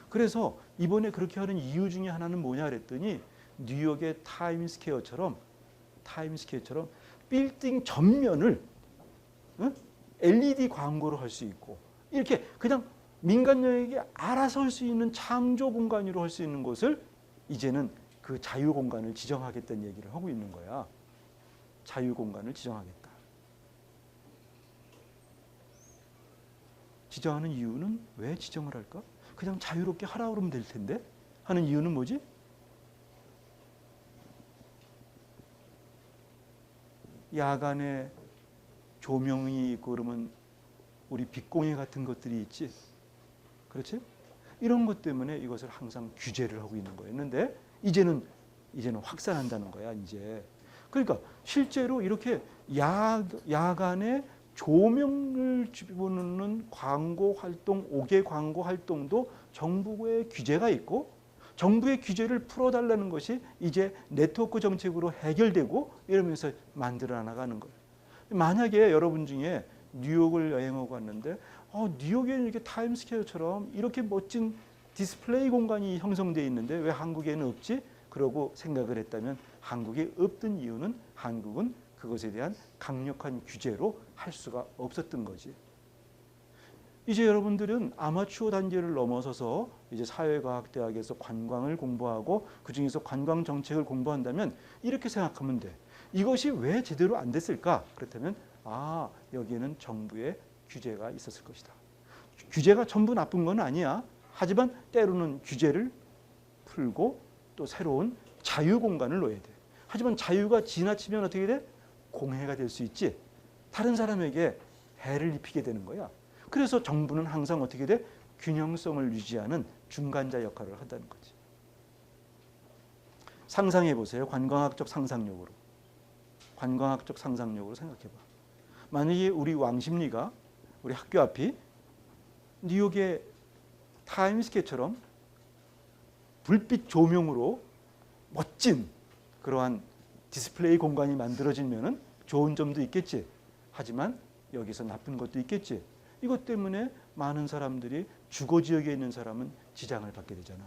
그래서 이번에 그렇게 하는 이유 중에 하나는 뭐냐 그랬더니 뉴욕의 타임스퀘어처럼 빌딩 전면을 LED 광고로 할 수 있고 이렇게 그냥 민간 영역이 알아서 할 수 있는 창조 공간으로 할 수 있는 곳을 이제는 그 자유 공간을 지정하겠다는 얘기를 하고 있는 거야. 자유 공간을 지정하겠다. 지정하는 이유는 왜 지정을 할까? 그냥 자유롭게 하라 그러면 될 텐데 하는 이유는 뭐지? 야간에 조명이 있고 그러면 우리 빛공해 같은 것들이 있지. 그렇지? 이런 것 때문에 이것을 항상 규제를 하고 있는 거였는데 이제는 확산한다는 거야. 이제 그러니까 실제로 이렇게 야간에 조명을 집어넣는 광고 활동, 5개 광고 활동도 정부의 규제가 있고 정부의 규제를 풀어달라는 것이 이제 네트워크 정책으로 해결되고 이러면서 만들어 나가는 거예요. 만약에 여러분 중에 뉴욕을 여행하고 왔는데 뉴욕에는 이렇게 타임스퀘어처럼 이렇게 멋진 디스플레이 공간이 형성되어 있는데 왜 한국에는 없지? 그러고 생각을 했다면 한국에 없던 이유는 한국은 그것에 대한 강력한 규제로 할 수가 없었던 거지. 이제 여러분들은 아마추어 단계를 넘어서서 이제 사회과학대학에서 관광을 공부하고 그중에서 관광 정책을 공부한다면 이렇게 생각하면 돼. 이것이 왜 제대로 안 됐을까? 그렇다면 여기에는 정부의 규제가 있었을 것이다. 규제가 전부 나쁜 건 아니야. 하지만 때로는 규제를 풀고 또 새로운 자유 공간을 놓아야 돼. 하지만 자유가 지나치면 어떻게 돼? 공해가 될 수 있지. 다른 사람에게 해를 입히게 되는 거야. 그래서 정부는 항상 어떻게 돼? 균형성을 유지하는 중간자 역할을 한다는 거지. 상상해 보세요. 관광학적 상상력으로 생각해 봐. 만약에 우리 왕십리가 우리 학교 앞이 뉴욕의 타임스퀘어처럼 불빛 조명으로 멋진 그러한 디스플레이 공간이 만들어지면 좋은 점도 있겠지. 하지만 여기서 나쁜 것도 있겠지. 이것 때문에 많은 사람들이 주거 지역에 있는 사람은 지장을 받게 되잖아.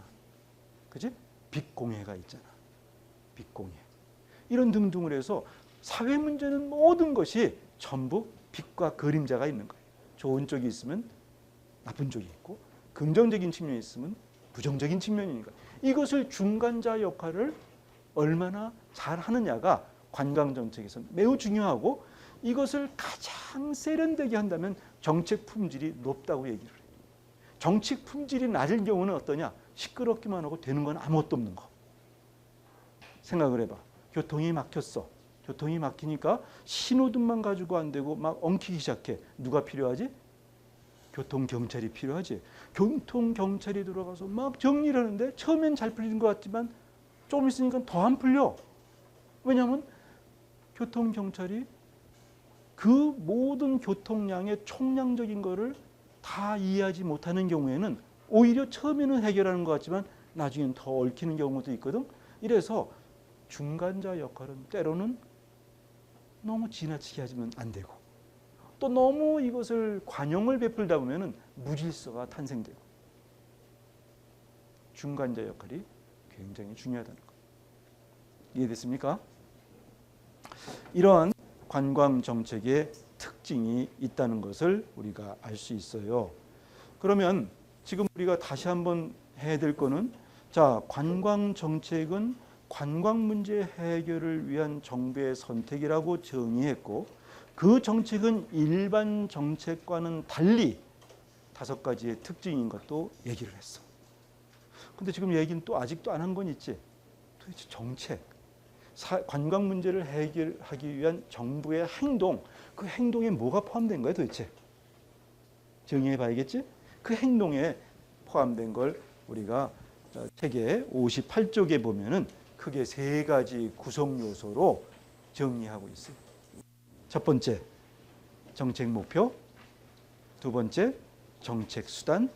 그지? 빚공해가 있잖아. 빚공해. 이런 등등을 해서 사회 문제는 모든 것이 전부 빛과 그림자가 있는 거예요. 좋은 쪽이 있으면 나쁜 쪽이 있고 긍정적인 측면이 있으면 부정적인 측면이니까 이것을 중간자 역할을 얼마나 잘 하느냐가 관광정책에서 매우 중요하고 이것을 가장 세련되게 한다면 정책 품질이 높다고 얘기를 해요. 정책 품질이 낮을 경우는 어떠냐? 시끄럽기만 하고 되는 건 아무것도 없는 거. 생각을 해봐. 교통이 막혔어. 교통이 막히니까 신호등만 가지고 안 되고 막 엉키기 시작해. 누가 필요하지? 교통경찰이 필요하지. 교통경찰이 들어가서 막 정리를 하는데 처음엔 잘 풀리는 것 같지만 좀 있으니까 더 안 풀려. 왜냐하면 교통경찰이 그 모든 교통량의 총량적인 거를 다 이해하지 못하는 경우에는 오히려 처음에는 해결하는 것 같지만 나중엔 더 얽히는 경우도 있거든. 이래서 중간자 역할은 때로는 너무 지나치게 하지면 안 되고 또 너무 이것을 관용을 베풀다 보면 무질서가 탄생되고 중간자 역할이 굉장히 중요하다는 것. 이해됐습니까? 이러한 관광 정책의 특징이 있다는 것을 우리가 알 수 있어요. 그러면 지금 우리가 다시 한번 해야 될 거는 자, 관광 정책은 관광 문제 해결을 위한 정부의 선택이라고 정의했고 그 정책은 일반 정책과는 달리 5가지의 특징인 것도 얘기를 했어. 근데 지금 얘기는 또 아직도 안 한 건 있지. 도대체 정책, 관광 문제를 해결하기 위한 정부의 행동, 그 행동에 뭐가 포함된 거야 도대체? 정의해 봐야겠지? 그 행동에 포함된 걸 우리가 책의 58쪽에 보면은 크게 3가지 구성 요소로 정리하고 있어요. 첫 번째, 정책 목표. 두 번째, 정책 수단.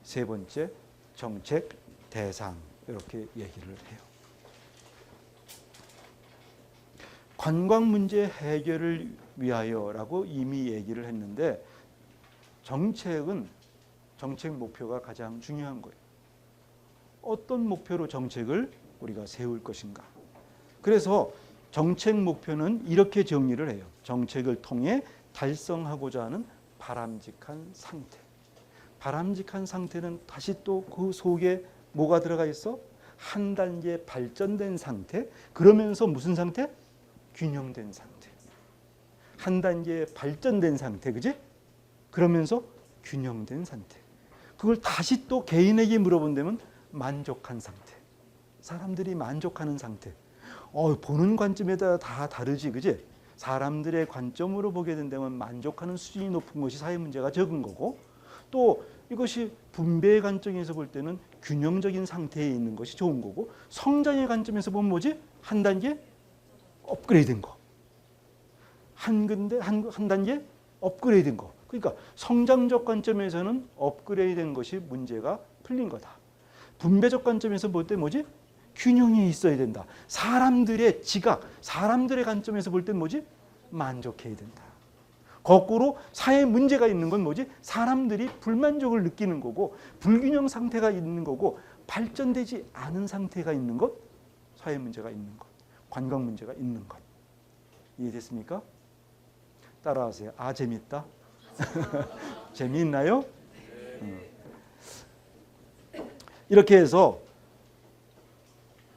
세 번째, 정책 대상. 이렇게 얘기를 해요. 관광 문제 해결을 위하여라고 이미 얘기를 했는데 정책은 정책 목표가 가장 중요한 거예요. 어떤 목표로 정책을 우리가 세울 것인가. 그래서 정책 목표는 이렇게 정리를 해요. 정책을 통해 달성하고자 하는 바람직한 상태. 바람직한 상태는 다시 또 그 속에 뭐가 들어가 있어? 한 단계 발전된 상태. 그러면서 무슨 상태? 균형된 상태. 한 단계 발전된 상태, 그지? 그러면서 균형된 상태. 그걸 다시 또 개인에게 물어본다면 만족한 상태. 사람들이 만족하는 상태. 보는 관점에 따라 다 다르지, 그지? 사람들의 관점으로 보게 된다면 만족하는 수준이 높은 것이 사회 문제가 적은 거고 또 이것이 분배의 관점에서 볼 때는 균형적인 상태에 있는 것이 좋은 거고 성장의 관점에서 보면 뭐지? 한 단계 업그레이드된 거. 한 단계 업그레이드된 거. 그러니까 성장적 관점에서는 업그레이드된 것이 문제가 풀린 거다. 분배적 관점에서 볼 때 뭐지? 균형이 있어야 된다. 사람들의 지각, 사람들의 관점에서 볼 때 뭐지? 만족해야 된다. 거꾸로 사회에 문제가 있는 건 뭐지? 사람들이 불만족을 느끼는 거고 불균형 상태가 있는 거고 발전되지 않은 상태가 있는 것, 사회 문제가 있는 것, 관광 문제가 있는 것. 이해됐습니까? 따라하세요. 아, 재밌다. 재미있나요? 이렇게 해서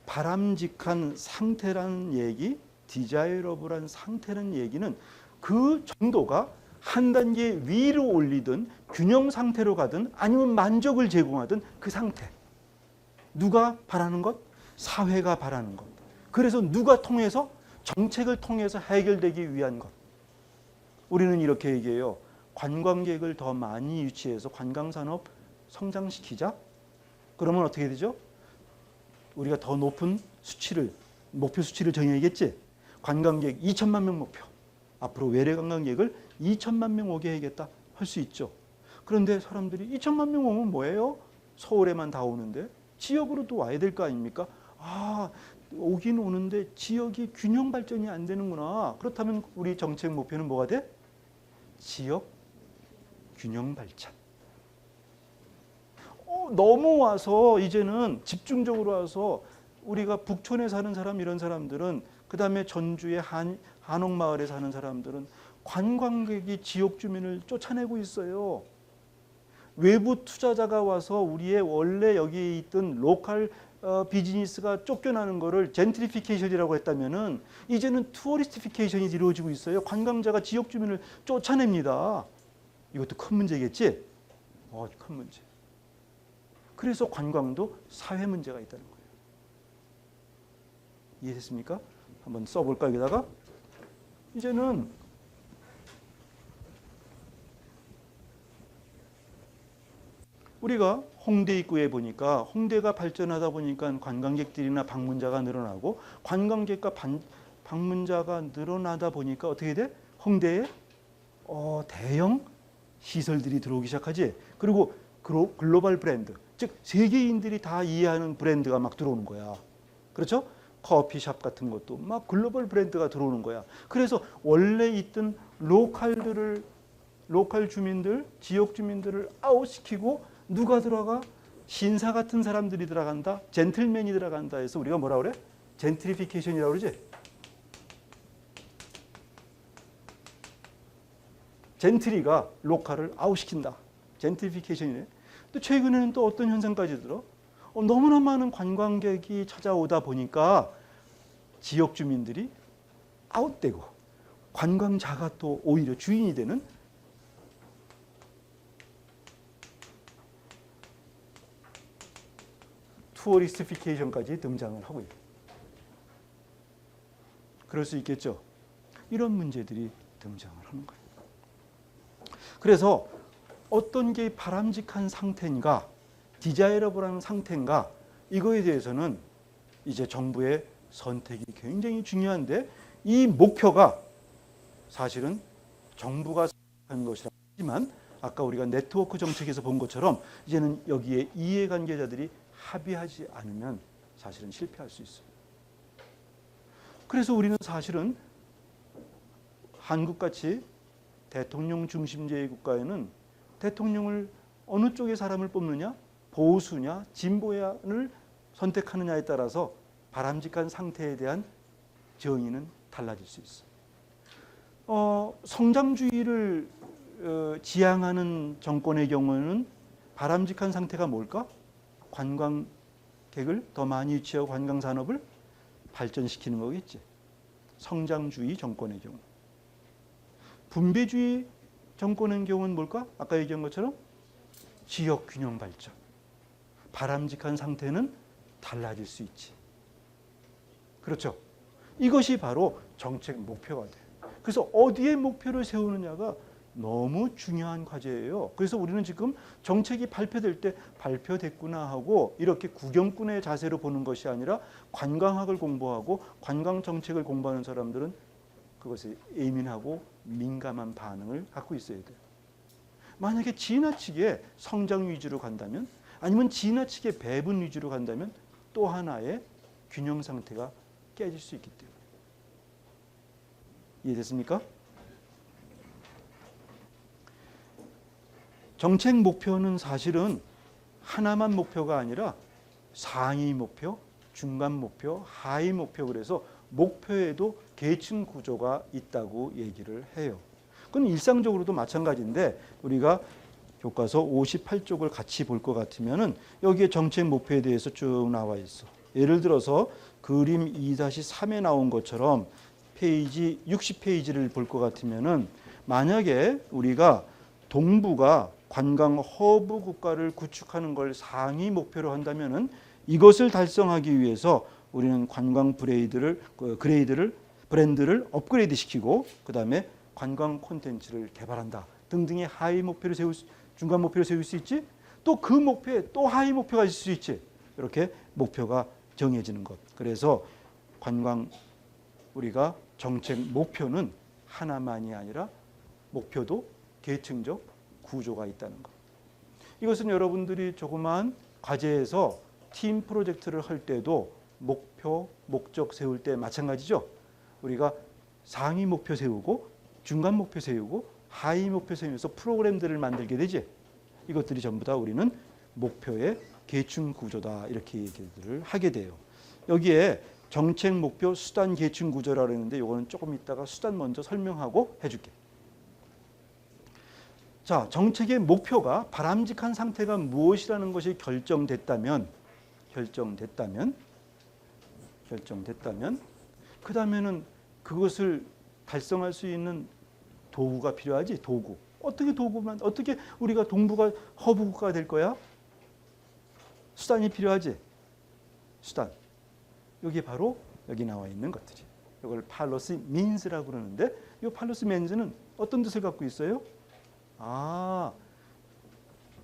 바람직한 상태라는 얘기, 디자이러블한 상태라는 얘기는 그 정도가 한 단계 위로 올리든 균형 상태로 가든 아니면 만족을 제공하든 그 상태. 누가 바라는 것? 사회가 바라는 것. 그래서 누가 통해서? 정책을 통해서 해결되기 위한 것. 우리는 이렇게 얘기해요. 관광객을 더 많이 유치해서 관광산업 성장시키자. 그러면 어떻게 되죠? 우리가 더 높은 수치를, 목표 수치를 정해야겠지. 관광객 2천만 명 목표. 앞으로 외래 관광객을 2천만 명 오게 해야겠다 할 수 있죠. 그런데 사람들이 2천만 명 오면 뭐예요? 서울에만 다 오는데 지역으로도 와야 될 거 아닙니까? 아, 오긴 오는데 지역이 균형 발전이 안 되는구나. 그렇다면 우리 정책 목표는 뭐가 돼? 지역 균형 발전. 넘어와서 이제는 집중적으로 와서 우리가 북촌에 사는 사람 이런 사람들은 그다음에 전주의 한옥마을에 사는 사람들은 관광객이 지역 주민을 쫓아내고 있어요. 외부 투자자가 와서 우리의 원래 여기 있던 로컬 비즈니스가 쫓겨나는 거를 젠트리피케이션이라고 했다면은 이제는 투어리스티피케이션이 이루어지고 있어요. 관광자가 지역 주민을 쫓아냅니다. 이것도 큰 문제겠지? 큰 문제. 그래서 관광도 사회 문제가 있다는 거예요. 이해됐습니까? 한번 써볼까 여기다가? 이제는 우리가 홍대 입구에 보니까 홍대가 발전하다 보니까 관광객들이나 방문자가 늘어나고 관광객과 방문자가 늘어나다 보니까 어떻게 돼? 홍대에 대형 시설들이 들어오기 시작하지. 그리고 글로벌 브랜드, 즉 세계인들이 다 이해하는 브랜드가 막 들어오는 거야. 그렇죠? 커피숍 같은 것도 막 글로벌 브랜드가 들어오는 거야. 그래서 원래 있던 로컬 주민들, 지역 주민들을 아웃시키고 누가 들어가? 신사 같은 사람들이 들어간다. 젠틀맨이 들어간다 해서 우리가 뭐라 그래? 젠트리피케이션이라고 그러지? 젠트리가 로컬을 아웃시킨다. 젠트리피케이션이네. 또 최근에는 또 어떤 현상까지 들어? 너무나 많은 관광객이 찾아오다 보니까 지역 주민들이 아웃되고 관광자가 또 오히려 주인이 되는 투어리스티피케이션까지 등장을 하고 있다. 그럴 수 있겠죠. 이런 문제들이 등장을 하는 거예요. 그래서 어떤 게 바람직한 상태인가, 디자이러블한 상태인가, 이거에 대해서는 이제 정부의 선택이 굉장히 중요한데, 이 목표가 사실은 정부가 선택한 것이라고 하지만 아까 우리가 네트워크 정책에서 본 것처럼 이제는 여기에 이해관계자들이 합의하지 않으면 사실은 실패할 수 있어요. 그래서 우리는 사실은 한국같이 대통령 중심제의 국가에는 대통령을 어느 쪽의 사람을 뽑느냐, 보수냐, 진보야를 선택하느냐에 따라서 바람직한 상태에 대한 정의는 달라질 수 있어요. 성장주의를 지향하는 정권의 경우는 바람직한 상태가 뭘까? 관광객을 더 많이 유치하고 관광산업을 발전시키는 거겠지. 성장주의 정권의 경우. 분배주의 정권의 경우는 뭘까? 아까 얘기한 것처럼 지역균형 발전. 바람직한 상태는 달라질 수 있지. 그렇죠? 이것이 바로 정책 목표가 돼요. 그래서 어디에 목표를 세우느냐가 너무 중요한 과제예요. 그래서 우리는 지금 정책이 발표될 때 발표됐구나 하고 이렇게 구경꾼의 자세로 보는 것이 아니라 관광학을 공부하고 관광 정책을 공부하는 사람들은 그것에 예민하고 민감한 반응을 갖고 있어야 돼요. 만약에 지나치게 성장 위주로 간다면, 아니면 지나치게 배분 위주로 간다면 또 하나의 균형 상태가 깨질 수 있기 때문에. 이해됐습니까? 정책 목표는 사실은 하나만 목표가 아니라 상위 목표, 중간 목표, 하위 목표, 그래서 목표에도 계층 구조가 있다고 얘기를 해요. 그건 일상적으로도 마찬가지인데 우리가 교과서 58쪽을 같이 볼 것 같으면은 여기에 정책 목표에 대해서 쭉 나와 있어. 예를 들어서 그림 2-3에 나온 것처럼 페이지 60페이지를 볼 것 같으면은 만약에 우리가 동부가 관광 허브 국가를 구축하는 걸 상위 목표로 한다면은 이것을 달성하기 위해서 우리는 관광 브랜드를 업그레이드 시키고 그다음에 관광 콘텐츠를 개발한다 등등의 하위 목표를 중간 목표를 세울 수 있지. 또 그 목표에 또 하위 목표가 있을 수 있지. 이렇게 목표가 정해지는 것. 그래서 관광 우리가 정책 목표는 하나만이 아니라 목표도 계층적 구조가 있다는 것. 이것은 여러분들이 조그마한 과제에서 팀 프로젝트를 할 때도 목표, 목적 세울 때 마찬가지죠. 우리가 상위 목표 세우고 중간 목표 세우고 하위 목표 세우면서 프로그램들을 만들게 되지. 이것들이 전부 다 우리는 목표의 계층 구조다 이렇게 얘기를 하게 돼요. 여기에 정책 목표 수단 계층 구조라고 했는데 이거는 조금 이따가 수단 먼저 설명하고 해줄게. 자, 정책의 목표가 바람직한 상태가 무엇이라는 것이 결정됐다면 그 다음에는 그것을 달성할 수 있는 도구가 필요하지. 도구. 어떻게 우리가 동부가 허브국가가 될 거야? 수단이 필요하지. 수단. 여기 바로 여기 나와 있는 것들이. 이걸 팔로스 민스라고 그러는데 이 팔로스 민스는 어떤 뜻을 갖고 있어요?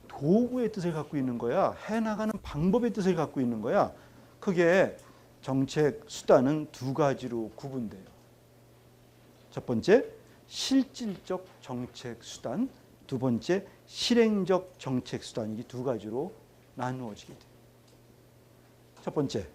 도구의 뜻을 갖고 있는 거야. 해나가는 방법의 뜻을 갖고 있는 거야. 크게 정책 수단은 두 가지로 구분돼요. 첫 번째, 실질적 정책 수단, 두 번째, 실행적 정책 수단. 이게 두 가지로 나누어지게 돼요. 첫 번째,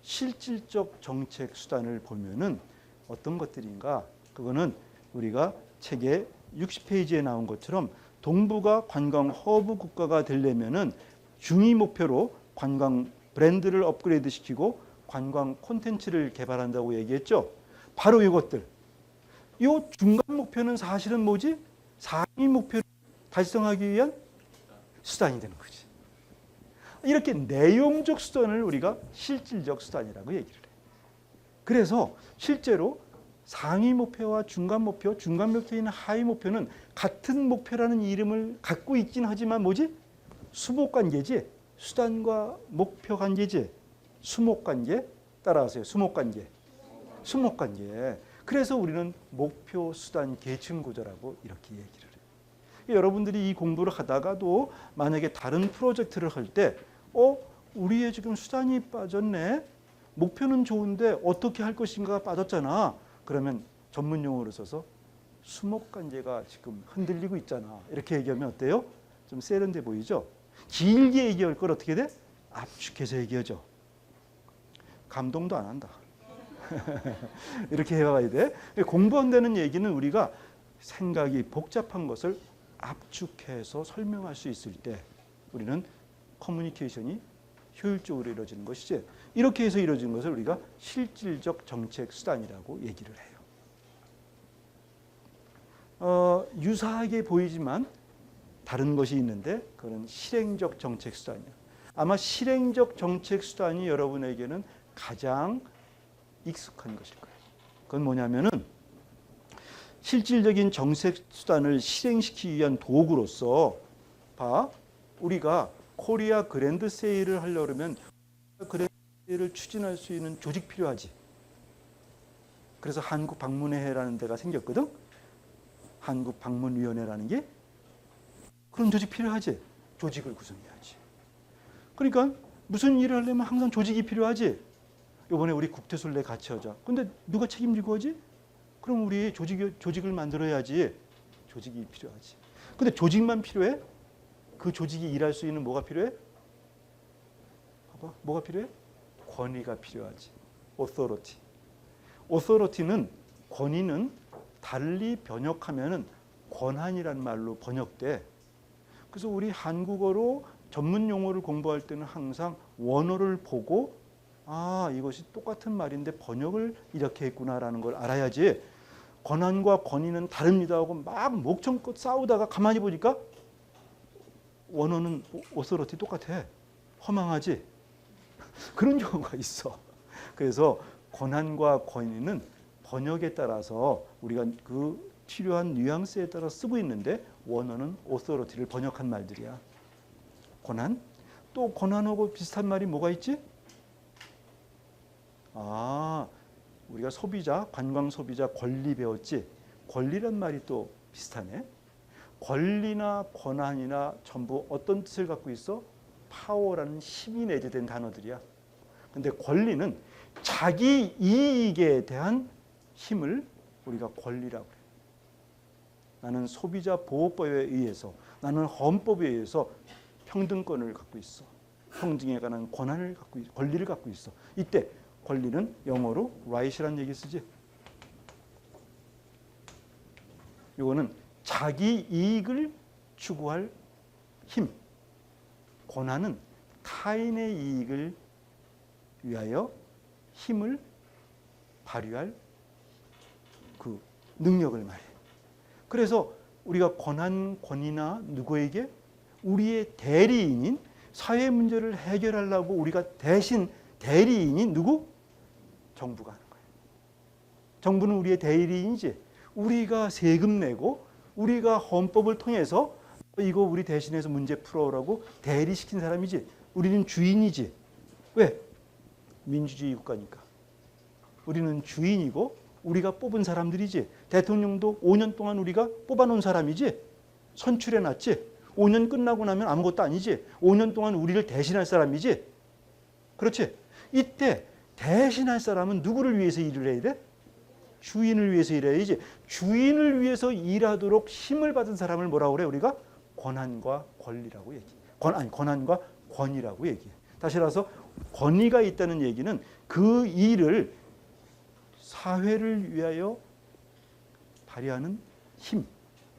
실질적 정책 수단을 보면은 어떤 것들인가? 그거는 우리가 책에 60페이지에 나온 것처럼 동부가 관광 허브 국가가 되려면은 중위 목표로 관광 브랜드를 업그레이드 시키고 관광 콘텐츠를 개발한다고 얘기했죠. 바로 이것들. 이 중간 목표는 사실은 뭐지? 상위 목표를 달성하기 위한 수단이 되는 거지. 이렇게 내용적 수단을 우리가 실질적 수단이라고 얘기를 해요. 그래서 실제로 상위 목표와 중간 목표, 중간 목표에 있는 하위 목표는 같은 목표라는 이름을 갖고 있긴 하지만 뭐지? 수목관계지. 수단과 목표 관계지. 수목관계. 따라하세요. 수목관계. 수목관계. 그래서 우리는 목표, 수단, 계층 구조라고 이렇게 얘기를 해요. 여러분들이 이 공부를 하다가도 만약에 다른 프로젝트를 할 때 우리의 지금 수단이 빠졌네. 목표는 좋은데 어떻게 할 것인가가 빠졌잖아. 그러면 전문 용어로 써서 수목관계가 지금 흔들리고 있잖아. 이렇게 얘기하면 어때요? 좀 세련돼 보이죠? 길게 얘기할 걸 어떻게 돼? 압축해서 얘기하죠. 감동도 안 한다. 이렇게 해와야 돼. 공부한다는 얘기는 우리가 생각이 복잡한 것을 압축해서 설명할 수 있을 때 우리는 커뮤니케이션이 효율적으로 이루어지는 것이지. 이렇게 해서 이루어지는 것을 우리가 실질적 정책 수단이라고 얘기를 해요. 유사하게 보이지만 다른 것이 있는데 그건 실행적 정책 수단이에요. 아마 실행적 정책 수단이 여러분에게는 가장 익숙한 것일 거예요. 그건 뭐냐면은 실질적인 정책 수단을 실행시키기 위한 도구로서 우리가 코리아 그랜드 세일을 하려고 그러면 그랜드 세일을 추진할 수 있는 조직 필요하지. 그래서 한국 방문회라는 데가 생겼거든. 한국 방문위원회라는 게 그런 조직 필요하지. 조직을 구성해야지. 그러니까 무슨 일을 하려면 항상 조직이 필요하지. 이번에 우리 국태술래 같이 하자. 근데 누가 책임지고 하지? 그럼 우리 조직을 만들어야지. 조직이 필요하지. 근데 조직만 필요해? 그 조직이 일할 수 있는 뭐가 필요해? 봐봐. 뭐가 필요해? 권위가 필요하지. authority. authority는 권위는 달리 번역하면은 권한이란 말로 번역돼. 그래서 우리 한국어로 전문 용어를 공부할 때는 항상 원어를 보고 이것이 똑같은 말인데 번역을 이렇게 했구나라는 걸 알아야지. 권한과 권위는 다릅니다 하고 막 목청껏 싸우다가 가만히 보니까 원어는 authority 똑같아. 허망하지. 그런 경우가 있어. 그래서 권한과 권위는 번역에 따라서 우리가 그 필요한 뉘앙스에 따라 쓰고 있는데 원어는 authority를 번역한 말들이야. 권한? 또 권한하고 비슷한 말이 뭐가 있지? 우리가 소비자, 관광 소비자 권리 배웠지? 권리란 말이 또 비슷하네. 권리나 권한이나 전부 어떤 뜻을 갖고 있어? 파워라는 힘이 내재된 단어들이야. 근데 권리는 자기 이익에 대한 힘을 우리가 권리라고 그래. 나는 소비자 보호법에 의해서, 나는 헌법에 의해서 평등권을 갖고 있어. 평등에 관한 권한을 갖고 있어. 권리를 갖고 있어. 이때 권리는 영어로 right이라는 얘기 쓰지. 이거는 자기 이익을 추구할 힘, 권한은 타인의 이익을 위하여 힘을 발휘할 그 능력을 말해. 그래서 우리가 권한, 권위나 누구에게 우리의 대리인인 사회 문제를 해결하려고 우리가 대신 대리인인 누구? 정부가 하는 거예요. 정부는 우리의 대리인이지. 우리가 세금 내고 우리가 헌법을 통해서 이거 우리 대신해서 문제 풀어오라고 대리시킨 사람이지. 우리는 주인이지. 왜? 민주주의 국가니까. 우리는 주인이고 우리가 뽑은 사람들이지. 대통령도 5년 동안 우리가 뽑아놓은 사람이지. 선출해놨지. 5년 끝나고 나면 아무것도 아니지. 5년 동안 우리를 대신할 사람이지. 그렇지? 이때 대신할 사람은 누구를 위해서 일을 해야 돼? 주인을 위해서 일해야지. 주인을 위해서 일하도록 힘을 받은 사람을 뭐라고 그래? 우리가 권한과 권리라고 얘기해. 권한과 권위라고 얘기해. 다시 따라서 권위가 있다는 얘기는 그 일을 사회를 위하여 발휘하는 힘,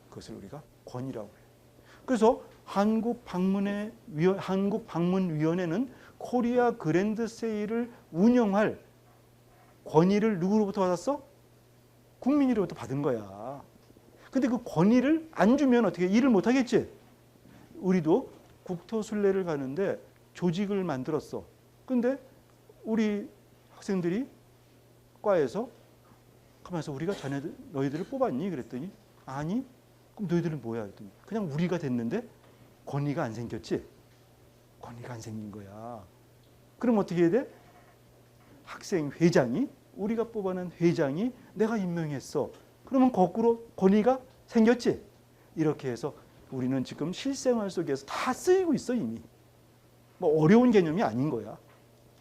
그것을 우리가 권위라고 해요. 그래서 한국방문위원회는 코리아 그랜드 세일을 운영할 권위를 누구로부터 받았어? 국민으로부터 받은 거야. 근데 그 권위를 안 주면 어떻게 일을 못 하겠지? 우리도 국토순례를 가는데 조직을 만들었어. 근데 우리 학생들이 과에서 가만있어, 우리가 너희들을 뽑았니? 그랬더니 아니. 그럼 너희들은 뭐야? 그랬더니 그냥 우리가 됐는데 권위가 안 생겼지? 권위가 안 생긴 거야. 그럼 어떻게 해야 돼? 학생 회장이, 우리가 뽑아낸 회장이 내가 임명했어. 그러면 거꾸로 권위가 생겼지? 이렇게 해서 우리는 지금 실생활 속에서 다 쓰이고 있어 이미. 뭐 어려운 개념이 아닌 거야.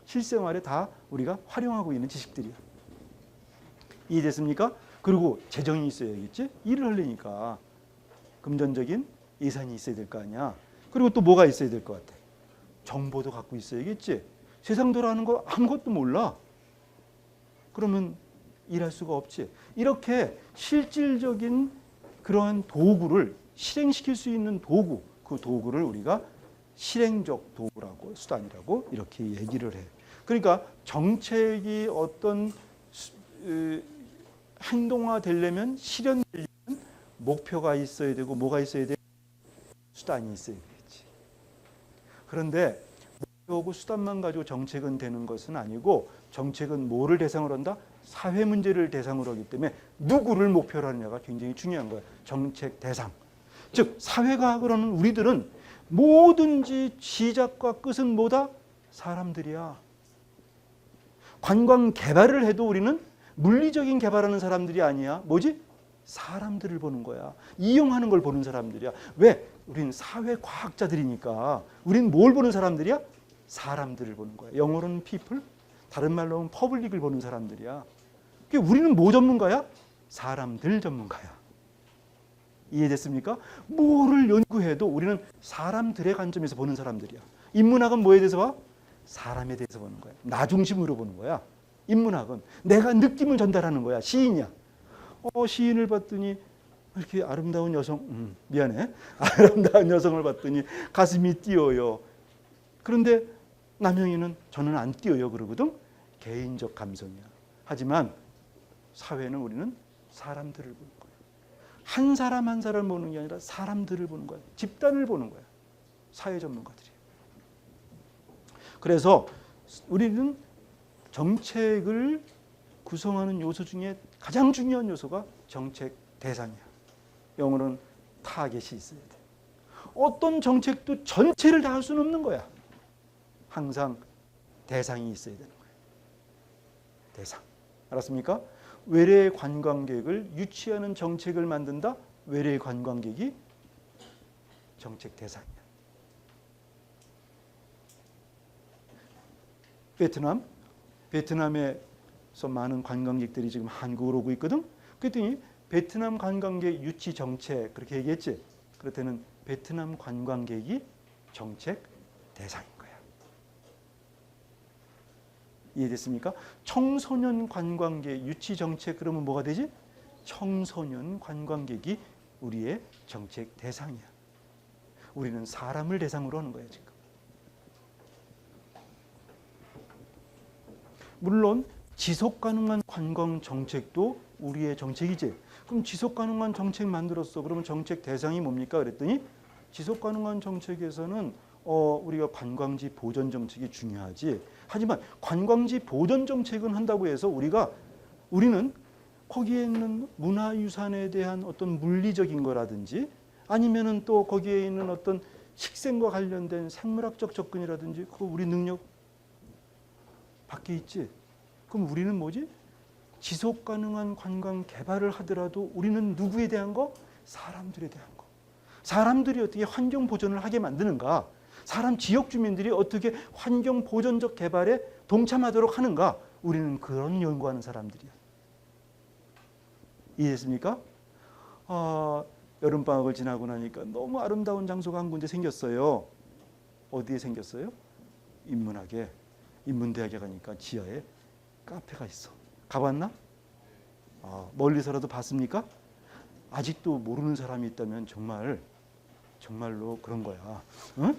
실생활에 다 우리가 활용하고 있는 지식들이야. 이해됐습니까? 그리고 재정이 있어야겠지? 일을 하려니까 금전적인 예산이 있어야 될 거 아니야. 그리고 또 뭐가 있어야 될 것 같아? 정보도 갖고 있어야겠지? 세상 돌아가는 거 아무것도 몰라. 그러면 일할 수가 없지. 이렇게 실질적인 그러한 도구를 실행시킬 수 있는 도구, 그 도구를 우리가 실행적 도구라고, 수단이라고 이렇게 얘기를 해. 그러니까 정책이 어떤 행동화되려면, 실현되려면 목표가 있어야 되고 뭐가 있어야 돼? 수단이 있어야 되겠지. 그런데 목표하고 수단만 가지고 정책은 되는 것은 아니고, 정책은 뭐를 대상으로 한다? 사회 문제를 대상으로 하기 때문에 누구를 목표로 하느냐가 굉장히 중요한 거예요. 정책 대상. 즉 사회과학으로는 우리들은 뭐든지 시작과 끝은 뭐다? 사람들이야. 관광 개발을 해도 우리는 물리적인 개발하는 사람들이 아니야. 뭐지? 사람들을 보는 거야. 이용하는 걸 보는 사람들이야. 왜? 우리는 사회과학자들이니까. 우리는 뭘 보는 사람들이야? 사람들을 보는 거야. 영어로는 people, 다른 말로 하면 퍼블릭을 보는 사람들이야. 우리는 뭐 전문가야? 사람들 전문가야. 이해됐습니까? 뭐를 연구해도 우리는 사람들의 관점에서 보는 사람들이야. 인문학은 뭐에 대해서 봐? 사람에 대해서 보는 거야. 나 중심으로 보는 거야. 인문학은 내가 느낌을 전달하는 거야. 시인이야. 시인을 봤더니 이렇게 아름다운 여성, 미안해. 아름다운 여성을 봤더니 가슴이 뛰어요. 그런데 남영이는 저는 안 뛰어요 그러거든. 개인적 감성이야. 하지만 사회는 우리는 사람들을 보는 거야. 한 사람 한 사람을 보는 게 아니라 사람들을 보는 거야. 집단을 보는 거야. 사회 전문가들이. 그래서 우리는 정책을 구성하는 요소 중에 가장 중요한 요소가 정책 대상이야. 영어로는 타겟이 있어야 돼. 어떤 정책도 전체를 다 할 수는 없는 거야. 항상 대상이 있어야 되는 거야. 대상. 알았습니까? 외래 관광객을 유치하는 정책을 만든다. 외래 관광객이 정책 대상이야. 베트남에서 많은 관광객들이 지금 한국으로 오고 있거든. 그랬더니 베트남 관광객 유치 정책 그렇게 얘기했지. 그렇다면 베트남 관광객이 정책 대상인 거야. 이해됐습니까? 청소년 관광객 유치 정책 그러면 뭐가 되지? 청소년 관광객이 우리의 정책 대상이야. 우리는 사람을 대상으로 하는 거야 지금. 물론 지속 가능한 관광 정책도 우리의 정책이지. 그럼 지속 가능한 정책 만들었어. 그러면 정책 대상이 뭡니까? 그랬더니 지속 가능한 정책에서는 우리가 관광지 보전 정책이 중요하지. 하지만 관광지 보전 정책은 한다고 해서 우리는 거기에 있는 문화유산에 대한 어떤 물리적인 거라든지 아니면은 또 거기에 있는 어떤 식생과 관련된 생물학적 접근이라든지 그거 우리 능력 밖에 있지. 그럼 우리는 뭐지? 지속 가능한 관광 개발을 하더라도 우리는 누구에 대한 거? 사람들에 대한 거. 사람들이 어떻게 환경 보존을 하게 만드는가? 사람 지역 주민들이 어떻게 환경 보존적 개발에 동참하도록 하는가? 우리는 그런 연구하는 사람들이야. 이해했습니까? 여름방학을 지나고 나니까 너무 아름다운 장소가 한 군데 생겼어요. 어디에 생겼어요? 인문학에. 인문대학에 가니까 지하에 카페가 있어. 가봤나? 멀리서라도 봤습니까? 아직도 모르는 사람이 있다면 정말로 그런 거야. 응?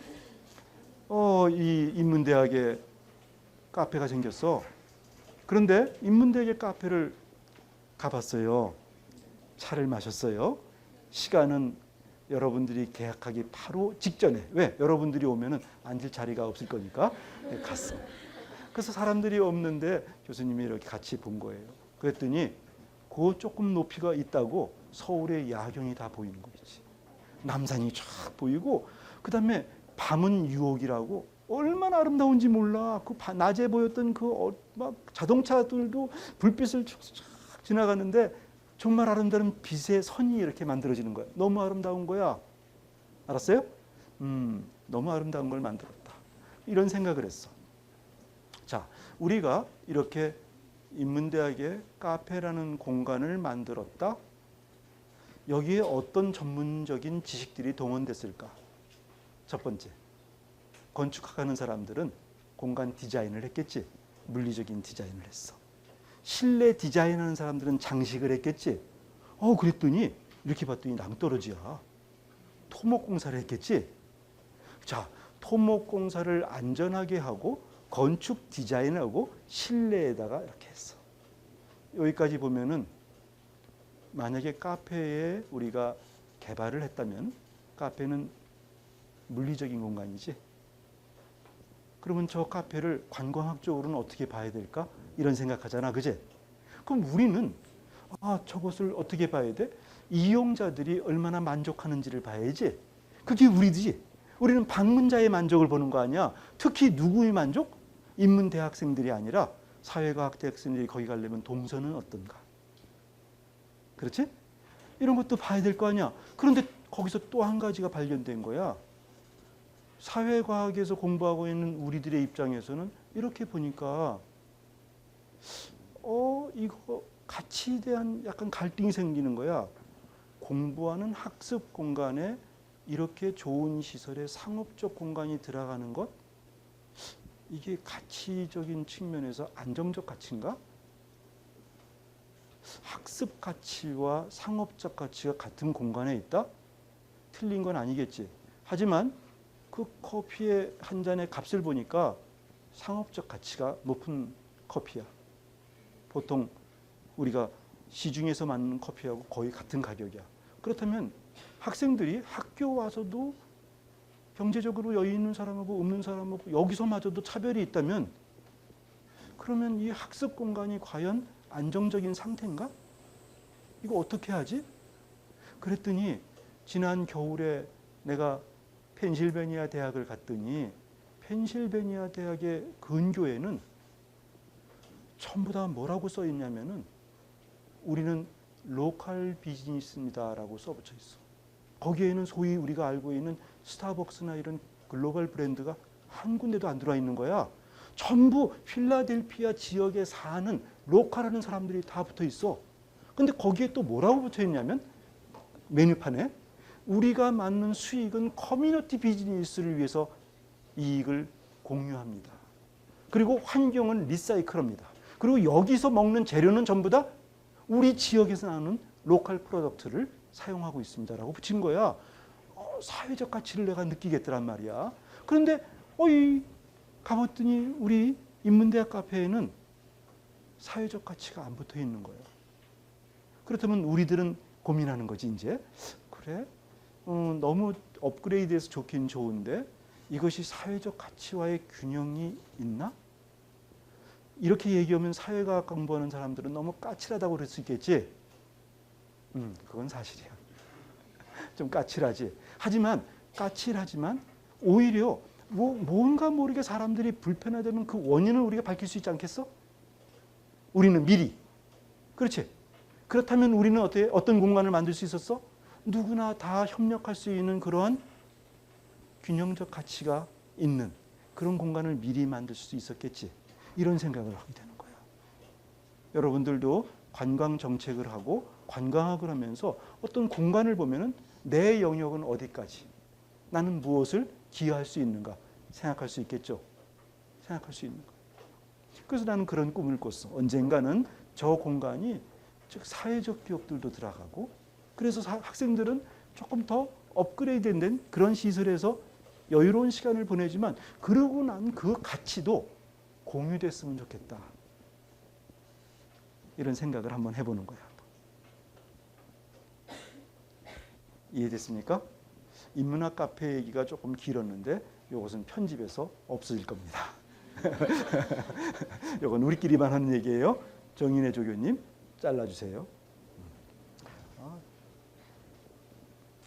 이 인문대학에 카페가 생겼어. 그런데 인문대학의 카페를 가봤어요. 차를 마셨어요. 시간은 여러분들이 계약하기 바로 직전에. 왜? 여러분들이 오면은 앉을 자리가 없을 거니까 갔어. 그래서 사람들이 없는데 교수님이 이렇게 같이 본 거예요. 그랬더니 그 조금 높이가 있다고 서울의 야경이 다 보이는 거지. 남산이 쫙 보이고 그다음에 밤은 유혹이라고 얼마나 아름다운지 몰라. 그 낮에 보였던 막 자동차들도 불빛을 쫙 지나가는데 정말 아름다운 빛의 선이 이렇게 만들어지는 거야. 너무 아름다운 거야. 알았어요? 너무 아름다운 걸 만들었다. 이런 생각을 했어. 자, 우리가 이렇게 인문대학에 카페라는 공간을 만들었다. 여기에 어떤 전문적인 지식들이 동원됐을까? 첫 번째, 건축하는 사람들은 공간 디자인을 했겠지. 물리적인 디자인을 했어. 실내 디자인하는 사람들은 장식을 했겠지. 그랬더니 이렇게 봤더니 낭떠러지야. 토목공사를 했겠지. 자, 토목공사를 안전하게 하고 건축 디자인하고 실내에다가 이렇게 했어. 여기까지 보면은 만약에 카페에 우리가 개발을 했다면 카페는 물리적인 공간이지. 그러면 저 카페를 관광학적으로는 어떻게 봐야 될까? 이런 생각하잖아. 그제? 그럼 우리는 저것을 어떻게 봐야 돼? 이용자들이 얼마나 만족하는지를 봐야지. 그게 우리지. 우리는 방문자의 만족을 보는 거 아니야. 특히 누구의 만족? 인문대학생들이 아니라 사회과학 대학생들이 거기 가려면 동선은 어떤가? 그렇지? 이런 것도 봐야 될 거 아니야. 그런데 거기서 또 한 가지가 발견된 거야. 사회과학에서 공부하고 있는 우리들의 입장에서는 이렇게 보니까 이거 가치에 대한 약간 갈등이 생기는 거야. 공부하는 학습 공간에 이렇게 좋은 시설에 상업적 공간이 들어가는 것, 이게 가치적인 측면에서 안정적 가치인가? 학습 가치와 상업적 가치가 같은 공간에 있다? 틀린 건 아니겠지. 하지만 그 커피의 한 잔의 값을 보니까 상업적 가치가 높은 커피야. 보통 우리가 시중에서 만든 커피하고 거의 같은 가격이야. 그렇다면 학생들이 학교 와서도 경제적으로 여유 있는 사람하고 없는 사람하고 여기서마저도 차별이 있다면 그러면 이 학습 공간이 과연 안정적인 상태인가? 이거 어떻게 하지? 그랬더니 지난 겨울에 내가 펜실베니아 대학을 갔더니 펜실베니아 대학의 근교에는 전부 다 뭐라고 써 있냐면은 우리는 로컬 비즈니스입니다라고 써붙여 있어. 거기에는 소위 우리가 알고 있는 스타벅스나 이런 글로벌 브랜드가 한 군데도 안 들어와 있는 거야. 전부 필라델피아 지역에 사는 로컬하는 사람들이 다 붙어 있어. 근데 거기에 또 뭐라고 붙어 있냐면 메뉴판에 우리가 받는 수익은 커뮤니티 비즈니스를 위해서 이익을 공유합니다. 그리고 환경은 리사이클합니다. 그리고 여기서 먹는 재료는 전부 다 우리 지역에서 나오는 로컬 프로덕트를 사용하고 있습니다라고 붙인 거야. 사회적 가치를 내가 느끼겠더란 말이야. 그런데 가봤더니 우리 인문대학 카페에는 사회적 가치가 안 붙어 있는 거예요. 그렇다면 우리들은 고민하는 거지 이제. 그래? 너무 업그레이드해서 좋긴 좋은데 이것이 사회적 가치와의 균형이 있나? 이렇게 얘기하면 사회과학 공부하는 사람들은 너무 까칠하다고 그럴 수 있겠지. 그건 사실이야. 좀 까칠하지. 까칠하지만 오히려 뭔가 모르게 사람들이 불편하다면 그 원인을 우리가 밝힐 수 있지 않겠어? 우리는 미리. 그렇지. 그렇다면 우리는 어떤 공간을 만들 수 있었어? 누구나 다 협력할 수 있는 그러한 균형적 가치가 있는 그런 공간을 미리 만들 수 있었겠지. 이런 생각을 하게 되는 거예요. 여러분들도 관광 정책을 하고 관광학을 하면서 어떤 공간을 보면은 내 영역은 어디까지, 나는 무엇을 기여할 수 있는가 생각할 수 있겠죠. 생각할 수 있는 거. 그래서 나는 그런 꿈을 꿨어. 언젠가는 저 공간이 즉 사회적 기업들도 들어가고, 그래서 학생들은 조금 더 업그레이드된 그런 시설에서 여유로운 시간을 보내지만 그러고 난 그 가치도 공유됐으면 좋겠다. 이런 생각을 한번 해보는 거야. 이해됐습니까? 인문학 카페 얘기가 조금 길었는데 이것은 편집해서 없어질 겁니다. 이건 우리끼리만 하는 얘기예요. 정인혜 조교님 잘라주세요.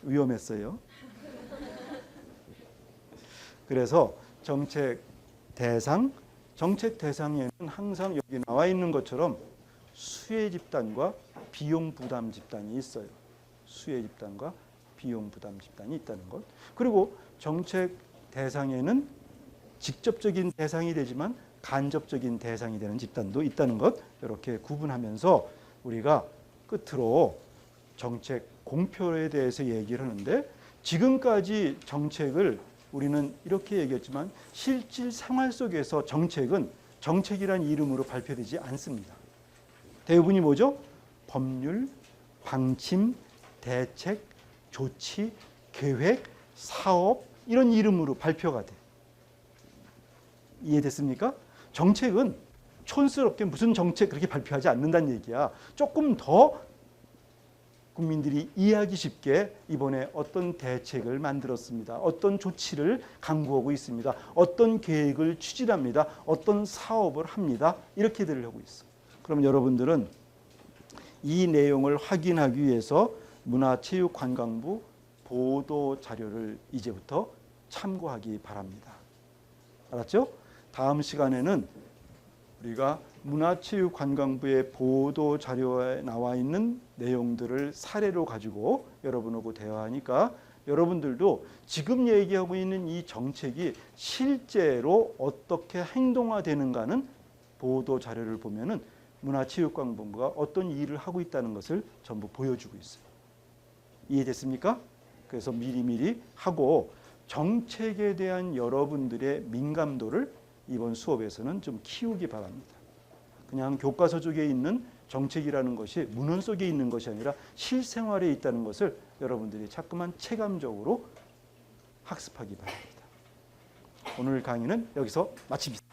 위험했어요. 그래서 정책 대상에는 항상 여기 나와 있는 것처럼 수혜 집단과 비용 부담 집단이 있어요. 수혜 집단과 비용 부담 집단이 있다는 것. 그리고 정책 대상에는 직접적인 대상이 되지만 간접적인 대상이 되는 집단도 있다는 것. 이렇게 구분하면서 우리가 끝으로 정책 공표에 대해서 얘기를 하는데, 지금까지 정책을 우리는 이렇게 얘기했지만 실질 생활 속에서 정책은 정책이란 이름으로 발표되지 않습니다. 대부분이 뭐죠? 법률, 방침, 대책, 조치, 계획, 사업 이런 이름으로 발표가 돼. 이해됐습니까? 정책은 촌스럽게 무슨 정책 그렇게 발표하지 않는다는 얘기야. 조금 더 국민들이 이해하기 쉽게 이번에 어떤 대책을 만들었습니다. 어떤 조치를 강구하고 있습니다. 어떤 계획을 추진합니다. 어떤 사업을 합니다. 이렇게들 하고 있어. 그럼 여러분들은 이 내용을 확인하기 위해서 문화체육관광부 보도 자료를 이제부터 참고하기 바랍니다. 알았죠? 다음 시간에는 우리가 문화체육관광부의 보도 자료에 나와 있는 내용들을 사례로 가지고 여러분하고 대화하니까 여러분들도 지금 얘기하고 있는 이 정책이 실제로 어떻게 행동화되는가는 보도 자료를 보면은 문화체육관광부가 어떤 일을 하고 있다는 것을 전부 보여주고 있어요. 이해됐습니까? 그래서 미리미리 하고 정책에 대한 여러분들의 민감도를 이번 수업에서는 좀 키우기 바랍니다. 그냥 교과서 쪽에 있는 정책이라는 것이 문헌 속에 있는 것이 아니라 실생활에 있다는 것을 여러분들이 자꾸만 체감적으로 학습하기 바랍니다. 오늘 강의는 여기서 마칩니다.